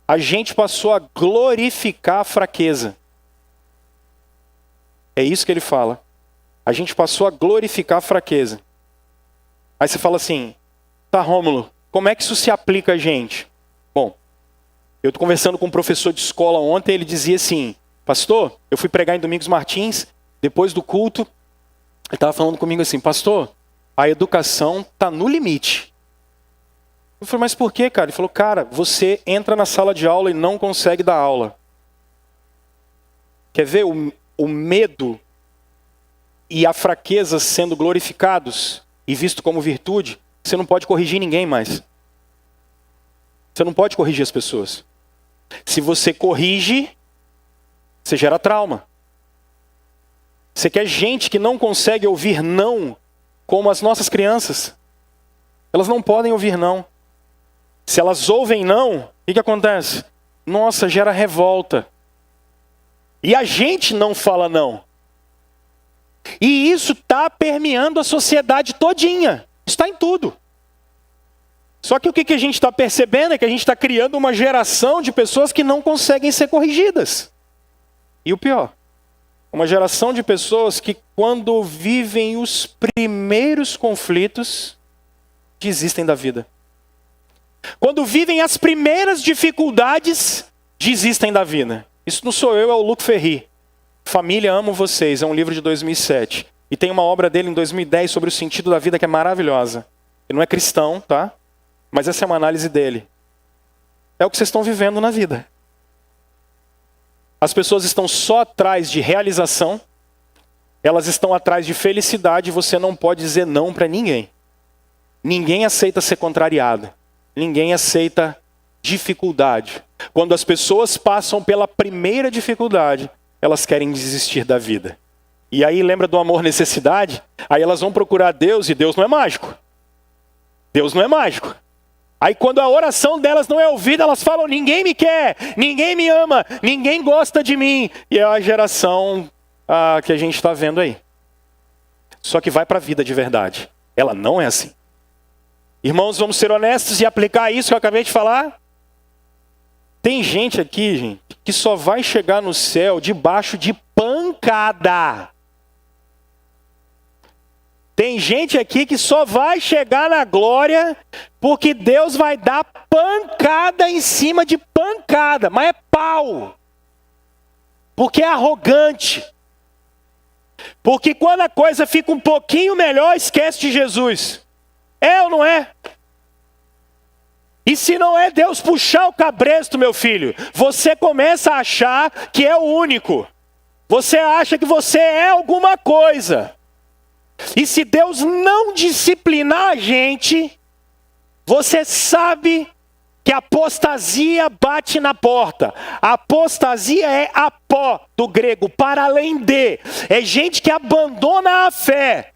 a gente passou a glorificar a fraqueza. É isso que ele fala. A gente passou a glorificar a fraqueza. Aí você fala assim, tá, Rômulo, como é que isso se aplica a gente? Bom, eu estou conversando com um professor de escola ontem, ele dizia assim, pastor, eu fui pregar em Domingos Martins, depois do culto, ele estava falando comigo assim, pastor, a educação está no limite. Eu falei, mas por quê, cara? Ele falou, cara, você entra na sala de aula e não consegue dar aula. Quer ver o medo e a fraqueza sendo glorificados e visto como virtude? Você não pode corrigir ninguém mais. Você não pode corrigir as pessoas. Se você corrige, você gera trauma. Você quer gente que não consegue ouvir não, como as nossas crianças. Elas não podem ouvir não. Se elas ouvem não, o que acontece? Nossa, gera revolta. E a gente não fala não. E isso está permeando a sociedade todinha. Está em tudo. Só que o que a gente está percebendo é que a gente está criando uma geração de pessoas que não conseguem ser corrigidas. E o pior, uma geração de pessoas que quando vivem os primeiros conflitos, desistem da vida. Quando vivem as primeiras dificuldades, desistem da vida. Isso não sou eu, é o Luc Ferry. Família, amo vocês, é um livro de 2007. E tem uma obra dele em 2010 sobre o sentido da vida que é maravilhosa. Ele não é cristão, tá? Mas essa é uma análise dele. É o que vocês estão vivendo na vida. As pessoas estão só atrás de realização, elas estão atrás de felicidade e você não pode dizer não para ninguém. Ninguém aceita ser contrariado. Ninguém aceita dificuldade. Quando as pessoas passam pela primeira dificuldade, elas querem desistir da vida. E aí lembra do amor necessidade? Aí elas vão procurar Deus e Deus não é mágico. Deus não é mágico. Aí quando a oração delas não é ouvida, elas falam, ninguém me quer, ninguém me ama, ninguém gosta de mim. E é a geração que a gente está vendo aí. Só que vai para a vida de verdade. Ela não é assim. Irmãos, vamos ser honestos e aplicar isso que eu acabei de falar? Tem gente aqui, gente, que só vai chegar no céu debaixo de pancada. Tem gente aqui que só vai chegar na glória porque Deus vai dar pancada em cima de pancada. Mas é pau. Porque é arrogante. Porque quando a coisa fica um pouquinho melhor, esquece de Jesus. É ou não é? E se não é Deus puxar o cabresto, meu filho, você começa a achar que é o único. Você acha que você é alguma coisa. E se Deus não disciplinar a gente, você sabe que a apostasia bate na porta. A apostasia é apó, do grego, para além de. É gente que abandona a fé.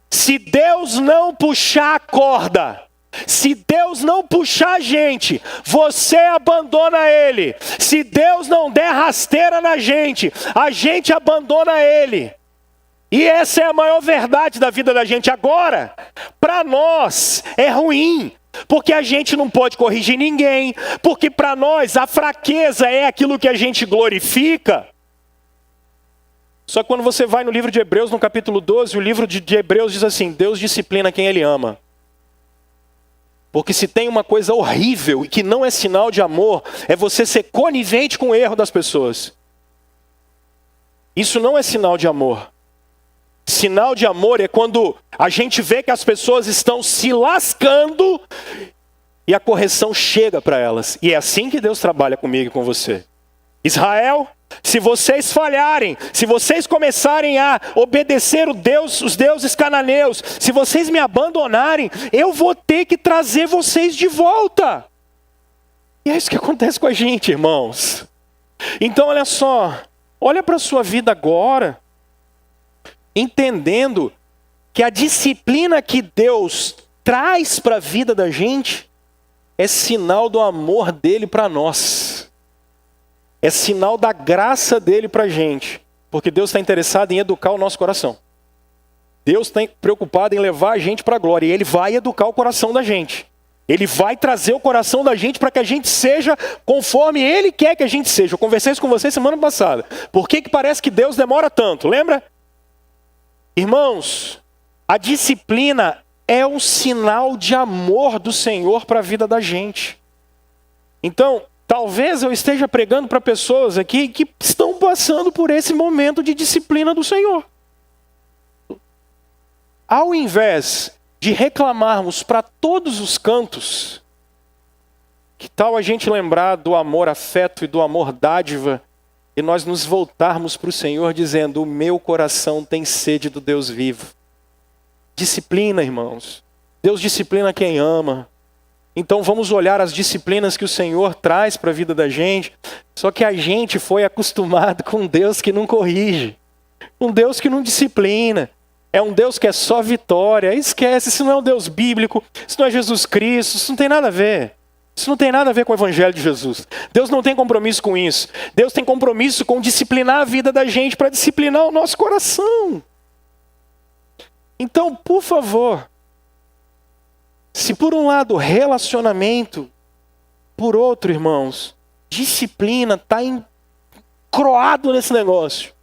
Se Deus não puxar a corda, se Deus não puxar a gente, você abandona Ele. Se Deus não der rasteira na gente, a gente abandona Ele. E essa é a maior verdade da vida da gente. Agora, para nós é ruim, porque a gente não pode corrigir ninguém, porque para nós a fraqueza é aquilo que a gente glorifica. Só que quando você vai no livro de Hebreus, no capítulo 12, o livro de Hebreus diz assim, Deus disciplina quem Ele ama. Porque se tem uma coisa horrível e que não é sinal de amor, é você ser conivente com o erro das pessoas. Isso não é sinal de amor. Sinal de amor é quando a gente vê que as pessoas estão se lascando e a correção chega para elas. E é assim que Deus trabalha comigo e com você. Israel, se vocês falharem, se vocês começarem a obedecer os deuses cananeus, se vocês me abandonarem, eu vou ter que trazer vocês de volta. E é isso que acontece com a gente, irmãos. Então olha só, olha para a sua vida agora, entendendo que a disciplina que Deus traz para a vida da gente é sinal do amor dele para nós. É sinal da graça dele para a gente. Porque Deus está interessado em educar o nosso coração. Deus está preocupado em levar a gente para a glória. E Ele vai educar o coração da gente. Ele vai trazer o coração da gente para que a gente seja conforme Ele quer que a gente seja. Eu conversei isso com vocês semana passada. Por que parece que Deus demora tanto? Lembra? Irmãos, a disciplina é um sinal de amor do Senhor para a vida da gente. Então, talvez eu esteja pregando para pessoas aqui que estão passando por esse momento de disciplina do Senhor. Ao invés de reclamarmos para todos os cantos, que tal a gente lembrar do amor afeto e do amor dádiva e nós nos voltarmos para o Senhor dizendo: o meu coração tem sede do Deus vivo. Disciplina, irmãos. Deus disciplina quem ama. Então vamos olhar as disciplinas que o Senhor traz para a vida da gente. Só que a gente foi acostumado com um Deus que não corrige. Um Deus que não disciplina. É um Deus que é só vitória. Esquece, isso não é um Deus bíblico. Isso não é Jesus Cristo. Isso não tem nada a ver. Isso não tem nada a ver com o Evangelho de Jesus. Deus não tem compromisso com isso. Deus tem compromisso com disciplinar a vida da gente para disciplinar o nosso coração. Então, por favor, se por um lado relacionamento, por outro, irmãos, disciplina está encroado nesse negócio.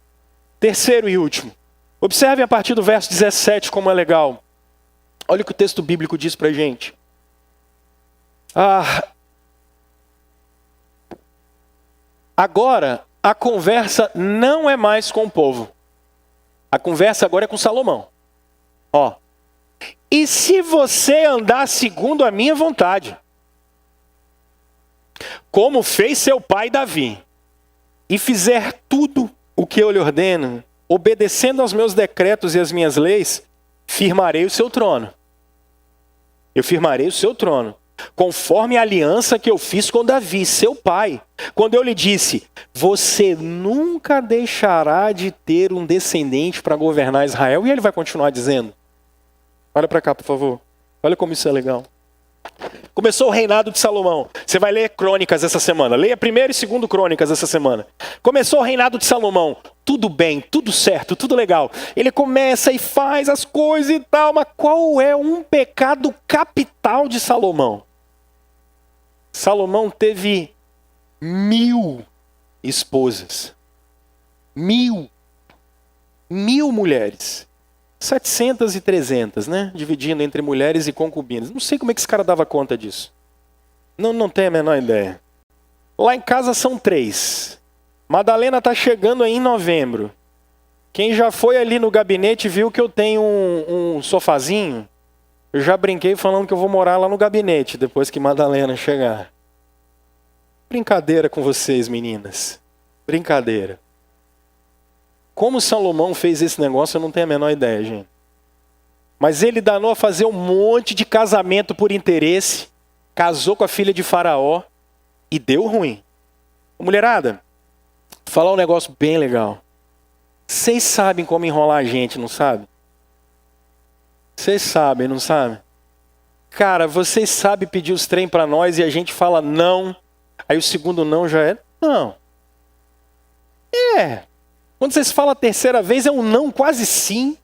Terceiro e último. Observem a partir do verso 17 como é legal. Olha o que o texto bíblico diz para a gente. Agora, a conversa não é mais com o povo. A conversa agora é com Salomão. E se você andar segundo a minha vontade, como fez seu pai Davi, e fizer tudo o que eu lhe ordeno, obedecendo aos meus decretos e às minhas leis, firmarei o seu trono. Eu firmarei o seu trono, conforme a aliança que eu fiz com Davi, seu pai, quando eu lhe disse: você nunca deixará de ter um descendente para governar Israel. E ele vai continuar dizendo. Olha para cá, por favor. Olha como isso é legal. Começou o reinado de Salomão. Você vai ler Crônicas essa semana. Leia 1º e 2º Crônicas essa semana. Começou o reinado de Salomão. Tudo bem, tudo certo, tudo legal. Ele começa e faz as coisas e tal. Mas qual é um pecado capital de Salomão? Salomão teve 1000 esposas. 1000 mulheres. 700 e 300, né? Dividindo entre mulheres e concubinas. Não sei como é que esse cara dava conta disso. Não tenho a menor ideia. Lá em casa são 3. Madalena está chegando aí em novembro. Quem já foi ali no gabinete viu que eu tenho um sofazinho. Eu já brinquei falando que eu vou morar lá no gabinete depois que Madalena chegar. Brincadeira com vocês, meninas. Brincadeira. Como Salomão fez esse negócio, eu não tenho a menor ideia, gente. Mas ele danou a fazer um monte de casamento por interesse, casou com a filha de Faraó e deu ruim. Mulherada, vou falar um negócio bem legal. Vocês sabem como enrolar a gente, não sabe? Vocês sabem, não sabem? Cara, vocês sabem pedir os trem para nós e a gente fala não, aí o segundo não já é não. Quando vocês falam a terceira vez, é um não quase sim.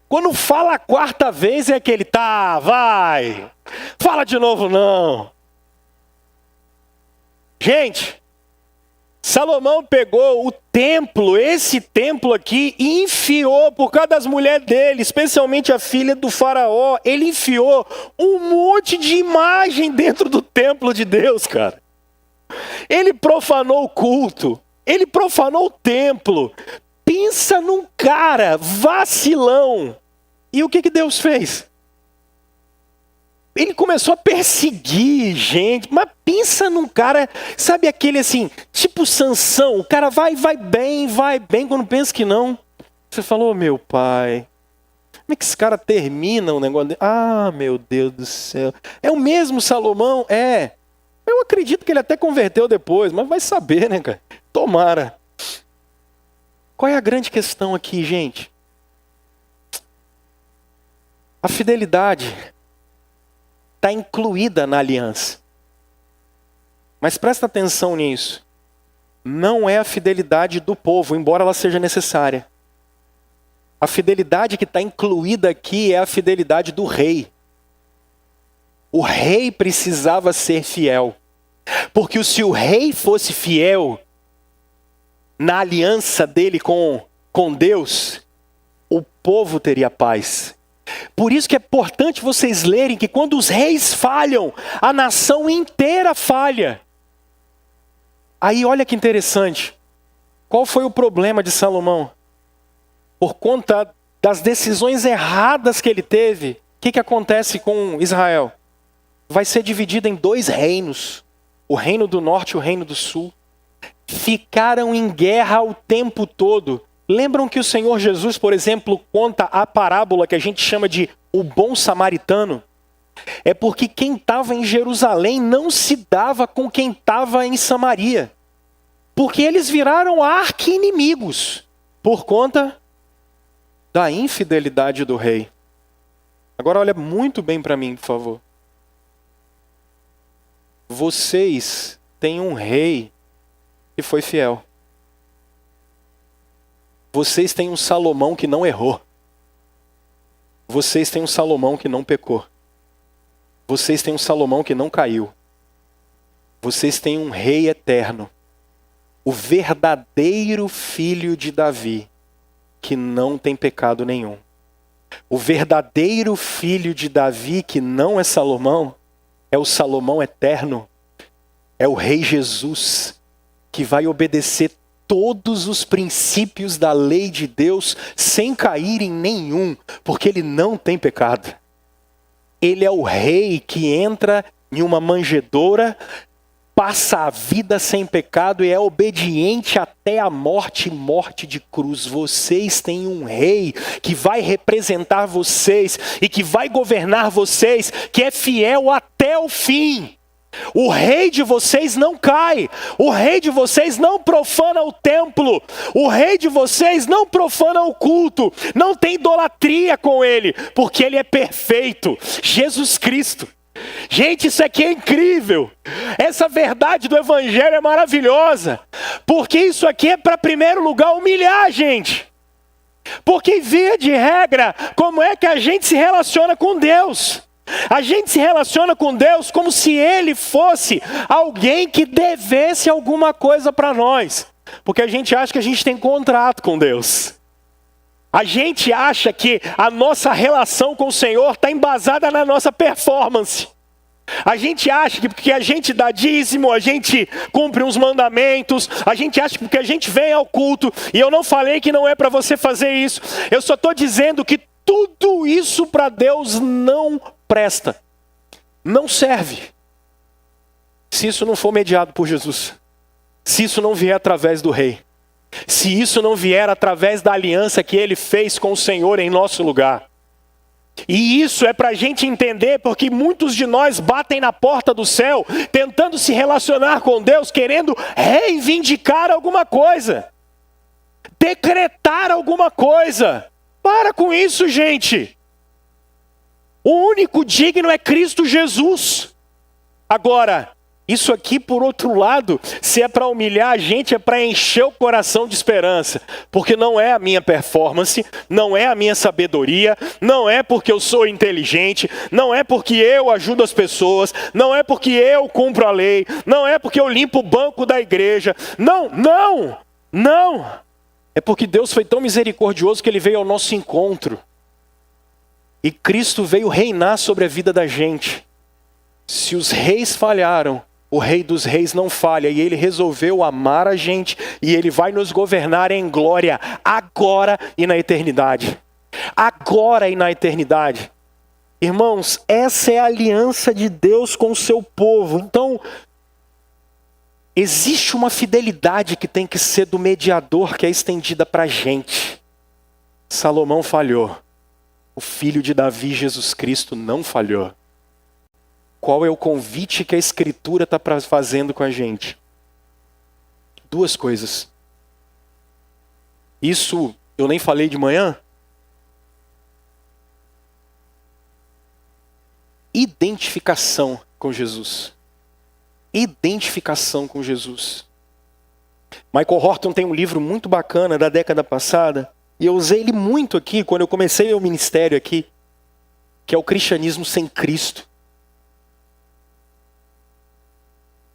Quando fala a quarta vez, é aquele tá, vai. Fala de novo, não. Gente, Salomão pegou o templo, esse templo aqui, e enfiou por causa das mulheres dele, especialmente a filha do faraó. Ele enfiou um monte de imagem dentro do templo de Deus, cara. Ele profanou o culto, ele profanou o templo. Pensa num cara vacilão. E o que Deus fez? Ele começou a perseguir gente, mas pensa num cara, sabe aquele assim, tipo Sansão, o cara vai bem, quando pensa que não. Você falou, meu pai, como é que esse cara termina o negócio dele? Ah, meu Deus do céu. É o mesmo Salomão? É. Eu acredito que ele até converteu depois, mas vai saber, né, cara? Tomara. Qual é a grande questão aqui, gente? A fidelidade está incluída na aliança. Mas presta atenção nisso. Não é a fidelidade do povo, embora ela seja necessária. A fidelidade que está incluída aqui é a fidelidade do rei. O rei precisava ser fiel. Porque se o rei fosse fiel na aliança dele com Deus, o povo teria paz. Por isso que é importante vocês lerem que quando os reis falham, a nação inteira falha. Aí olha que interessante. Qual foi o problema de Salomão? Por conta das decisões erradas que ele teve, o que acontece com Israel? Vai ser dividido em 2 reinos. O reino do norte e o reino do sul. Ficaram em guerra o tempo todo. Lembram que o Senhor Jesus, por exemplo, conta a parábola que a gente chama de o bom samaritano? É porque quem estava em Jerusalém não se dava com quem estava em Samaria. Porque eles viraram arqui-inimigos por conta da infidelidade do rei. Agora olha muito bem para mim, por favor. Vocês têm um rei que foi fiel. Vocês têm um Salomão que não errou. Vocês têm um Salomão que não pecou. Vocês têm um Salomão que não caiu. Vocês têm um rei eterno. O verdadeiro filho de Davi, que não tem pecado nenhum. O verdadeiro filho de Davi, que não é Salomão, é o Salomão eterno. É o rei Jesus, que vai obedecer todos os princípios da lei de Deus sem cair em nenhum, porque ele não tem pecado. Ele é o rei que entra em uma manjedoura, passa a vida sem pecado e é obediente até a morte de cruz. Vocês têm um rei que vai representar vocês e que vai governar vocês, que é fiel até o fim. O rei de vocês não cai. O rei de vocês não profana o templo. O rei de vocês não profana o culto. Não tem idolatria com ele, porque ele é perfeito. Jesus Cristo. Gente, isso aqui é incrível. Essa verdade do evangelho é maravilhosa. Porque isso aqui é para, primeiro lugar, humilhar a gente. Porque via de regra, como é que a gente se relaciona com Deus? A gente se relaciona com Deus como se Ele fosse alguém que devesse alguma coisa para nós. Porque a gente acha que a gente tem contrato com Deus. A gente acha que a nossa relação com o Senhor está embasada na nossa performance. A gente acha que porque a gente dá dízimo, a gente cumpre uns mandamentos, a gente acha que porque a gente vem ao culto, e eu não falei que não é para você fazer isso, eu só estou dizendo que tudo isso para Deus não presta, não serve, se isso não for mediado por Jesus, se isso não vier através do rei, se isso não vier através da aliança que ele fez com o Senhor em nosso lugar. E isso é para a gente entender, porque muitos de nós batem na porta do céu, tentando se relacionar com Deus, querendo reivindicar alguma coisa, decretar alguma coisa. Para com isso, gente. O único digno é Cristo Jesus. Agora, Isso aqui, por outro lado, se é para humilhar a gente, é para encher o coração de esperança. Porque não é a minha performance, não é a minha sabedoria, não é porque eu sou inteligente, não é porque eu ajudo as pessoas, não é porque eu cumpro a lei, não é porque eu limpo o banco da igreja. Não. É porque Deus foi tão misericordioso que Ele veio ao nosso encontro. E Cristo veio reinar sobre a vida da gente. Se os reis falharam, o Rei dos Reis não falha, e Ele resolveu amar a gente, e Ele vai nos governar em glória, agora e na eternidade. Agora e na eternidade. Irmãos, essa é a aliança de Deus com o seu povo. Então, existe uma fidelidade que tem que ser do mediador, que é estendida para a gente. Salomão falhou. O filho de Davi, Jesus Cristo, não falhou. Qual é o convite que a Escritura está fazendo com a gente? Duas coisas. Isso eu nem falei de manhã. Identificação com Jesus. Identificação com Jesus. Michael Horton tem um livro muito bacana da década passada, e eu usei ele muito aqui, quando eu comecei meu ministério aqui, que é o Cristianismo sem Cristo.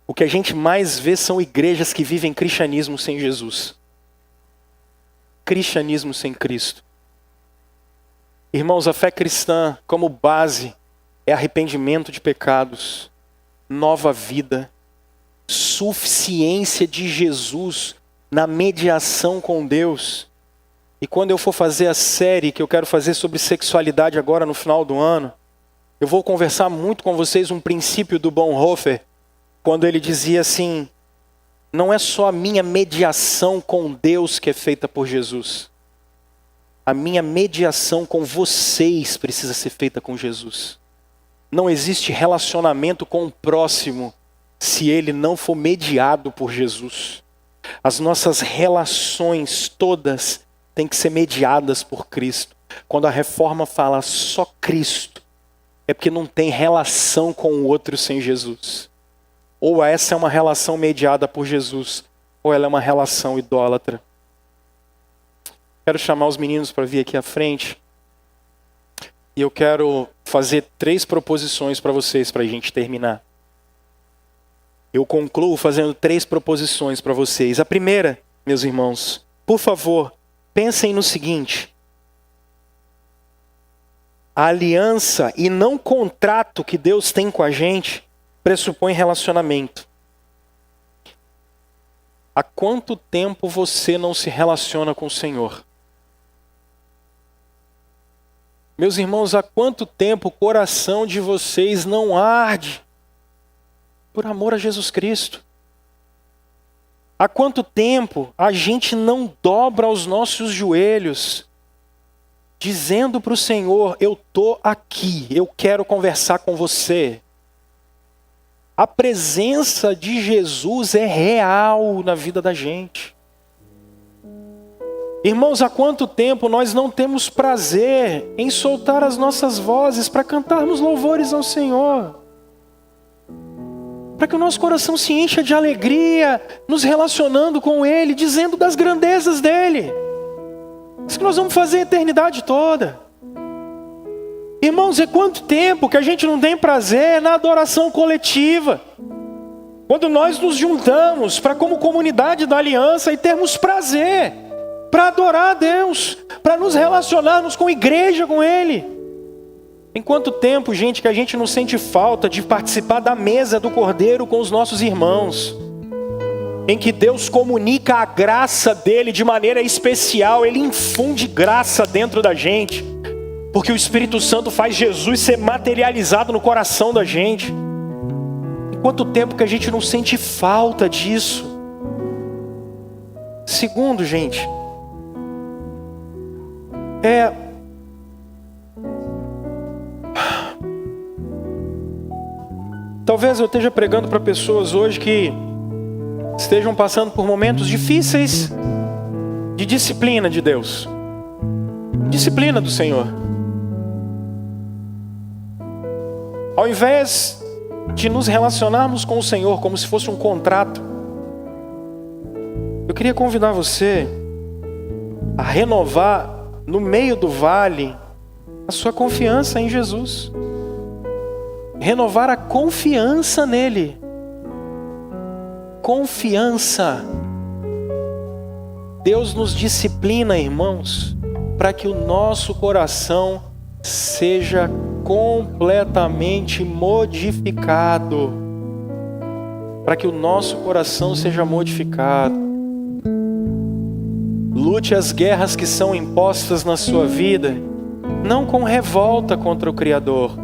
O que a gente mais vê são igrejas que vivem cristianismo sem Jesus. Cristianismo sem Cristo. Irmãos, a fé cristã, como base, é arrependimento de pecados, nova vida, suficiência de Jesus na mediação com Deus. E quando eu for fazer a série que eu quero fazer sobre sexualidade agora no final do ano, eu vou conversar muito com vocês um princípio do Bonhoeffer, quando ele dizia assim: não é só a minha mediação com Deus que é feita por Jesus. A minha mediação com vocês precisa ser feita com Jesus. Não existe relacionamento com o próximo se ele não for mediado por Jesus. As nossas relações todas têm que ser mediadas por Cristo. Quando a reforma fala só Cristo, é porque não tem relação com o outro sem Jesus. Ou essa é uma relação mediada por Jesus, ou ela é uma relação idólatra. Quero chamar os meninos para vir aqui à frente. E eu quero fazer 3 proposições para vocês, para a gente terminar. Eu concluo fazendo 3 proposições para vocês. A primeira, meus irmãos, por favor, pensem no seguinte. A aliança e não contrato que Deus tem com a gente pressupõe relacionamento. Há quanto tempo você não se relaciona com o Senhor? Meus irmãos, há quanto tempo o coração de vocês não arde por amor a Jesus Cristo? Há quanto tempo a gente não dobra os nossos joelhos, dizendo para o Senhor: eu estou aqui, eu quero conversar com você. A presença de Jesus é real na vida da gente. Irmãos, há quanto tempo nós não temos prazer em soltar as nossas vozes para cantarmos louvores ao Senhor? Para que o nosso coração se encha de alegria, nos relacionando com Ele, dizendo das grandezas dEle. Isso que nós vamos fazer a eternidade toda. Irmãos, é quanto tempo que a gente não tem prazer na adoração coletiva? Quando nós nos juntamos para como comunidade da aliança e termos prazer para adorar a Deus, para nos relacionarmos com a igreja, com Ele. Em quanto tempo, gente, que a gente não sente falta de participar da mesa do Cordeiro com os nossos irmãos, em que Deus comunica a graça dEle de maneira especial, Ele infunde graça dentro da gente, porque o Espírito Santo faz Jesus ser materializado no coração da gente. Em quanto tempo que a gente não sente falta disso? Segundo, gente, talvez eu esteja pregando para pessoas hoje que estejam passando por momentos difíceis de disciplina de Deus, disciplina do Senhor. Ao invés de nos relacionarmos com o Senhor como se fosse um contrato. Eu queria convidar você a renovar no meio do vale a sua confiança em Jesus. Renovar a confiança nele. Confiança. Deus nos disciplina, irmãos, para que o nosso coração seja completamente modificado. Para que o nosso coração seja modificado. Lute as guerras que são impostas na sua vida, não com revolta contra o Criador,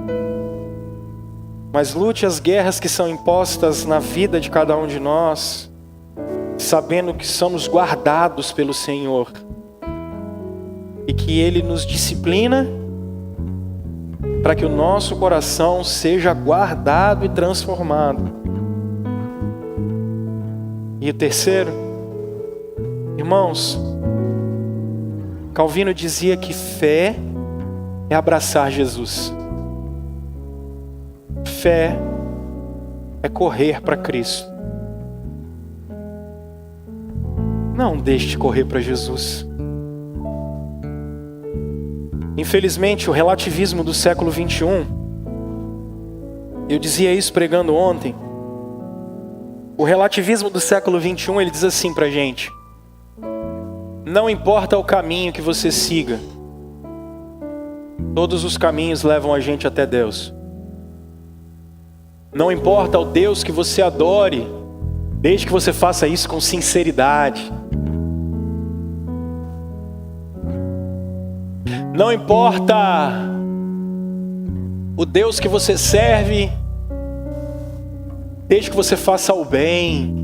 mas lute as guerras que são impostas na vida de cada um de nós, sabendo que somos guardados pelo Senhor e que Ele nos disciplina para que o nosso coração seja guardado e transformado. E o terceiro, irmãos, Calvino dizia que fé é abraçar Jesus. Fé é correr para Cristo. Não deixe de correr para Jesus. Infelizmente, o relativismo do século 21, eu dizia isso pregando ontem, o relativismo do século 21, ele diz assim pra gente: não importa o caminho que você siga, todos os caminhos levam a gente até Deus. Não importa o Deus que você adore, desde que você faça isso com sinceridade. Não importa o Deus que você serve, desde que você faça o bem.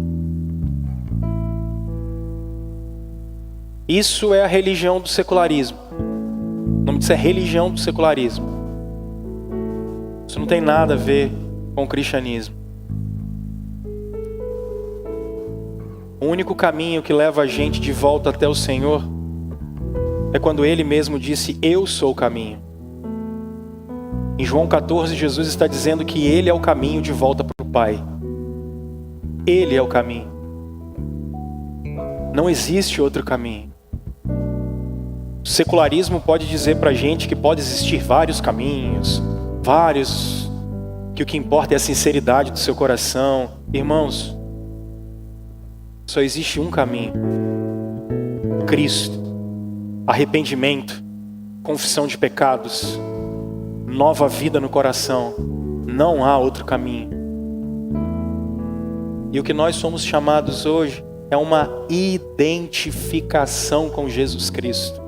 Isso é a religião do secularismo. O nome disso é religião do secularismo. Isso não tem nada a ver com o cristianismo. O único caminho que leva a gente de volta até o Senhor é quando Ele mesmo disse: eu sou o caminho. Em João 14, Jesus está dizendo que Ele é o caminho de volta para o Pai. Ele é o caminho. Não existe outro caminho. O secularismo pode dizer para a gente que pode existir vários caminhos, que o que importa é a sinceridade do seu coração. Irmãos, só existe um caminho: Cristo. Arrependimento, confissão de pecados, nova vida no coração. Não há outro caminho. E o que nós somos chamados hoje é uma identificação com Jesus Cristo.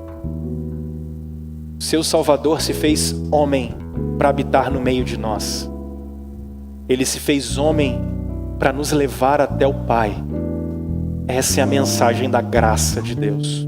Seu Salvador se fez homem para habitar no meio de nós. Ele se fez homem para nos levar até o Pai. Essa é a mensagem da graça de Deus.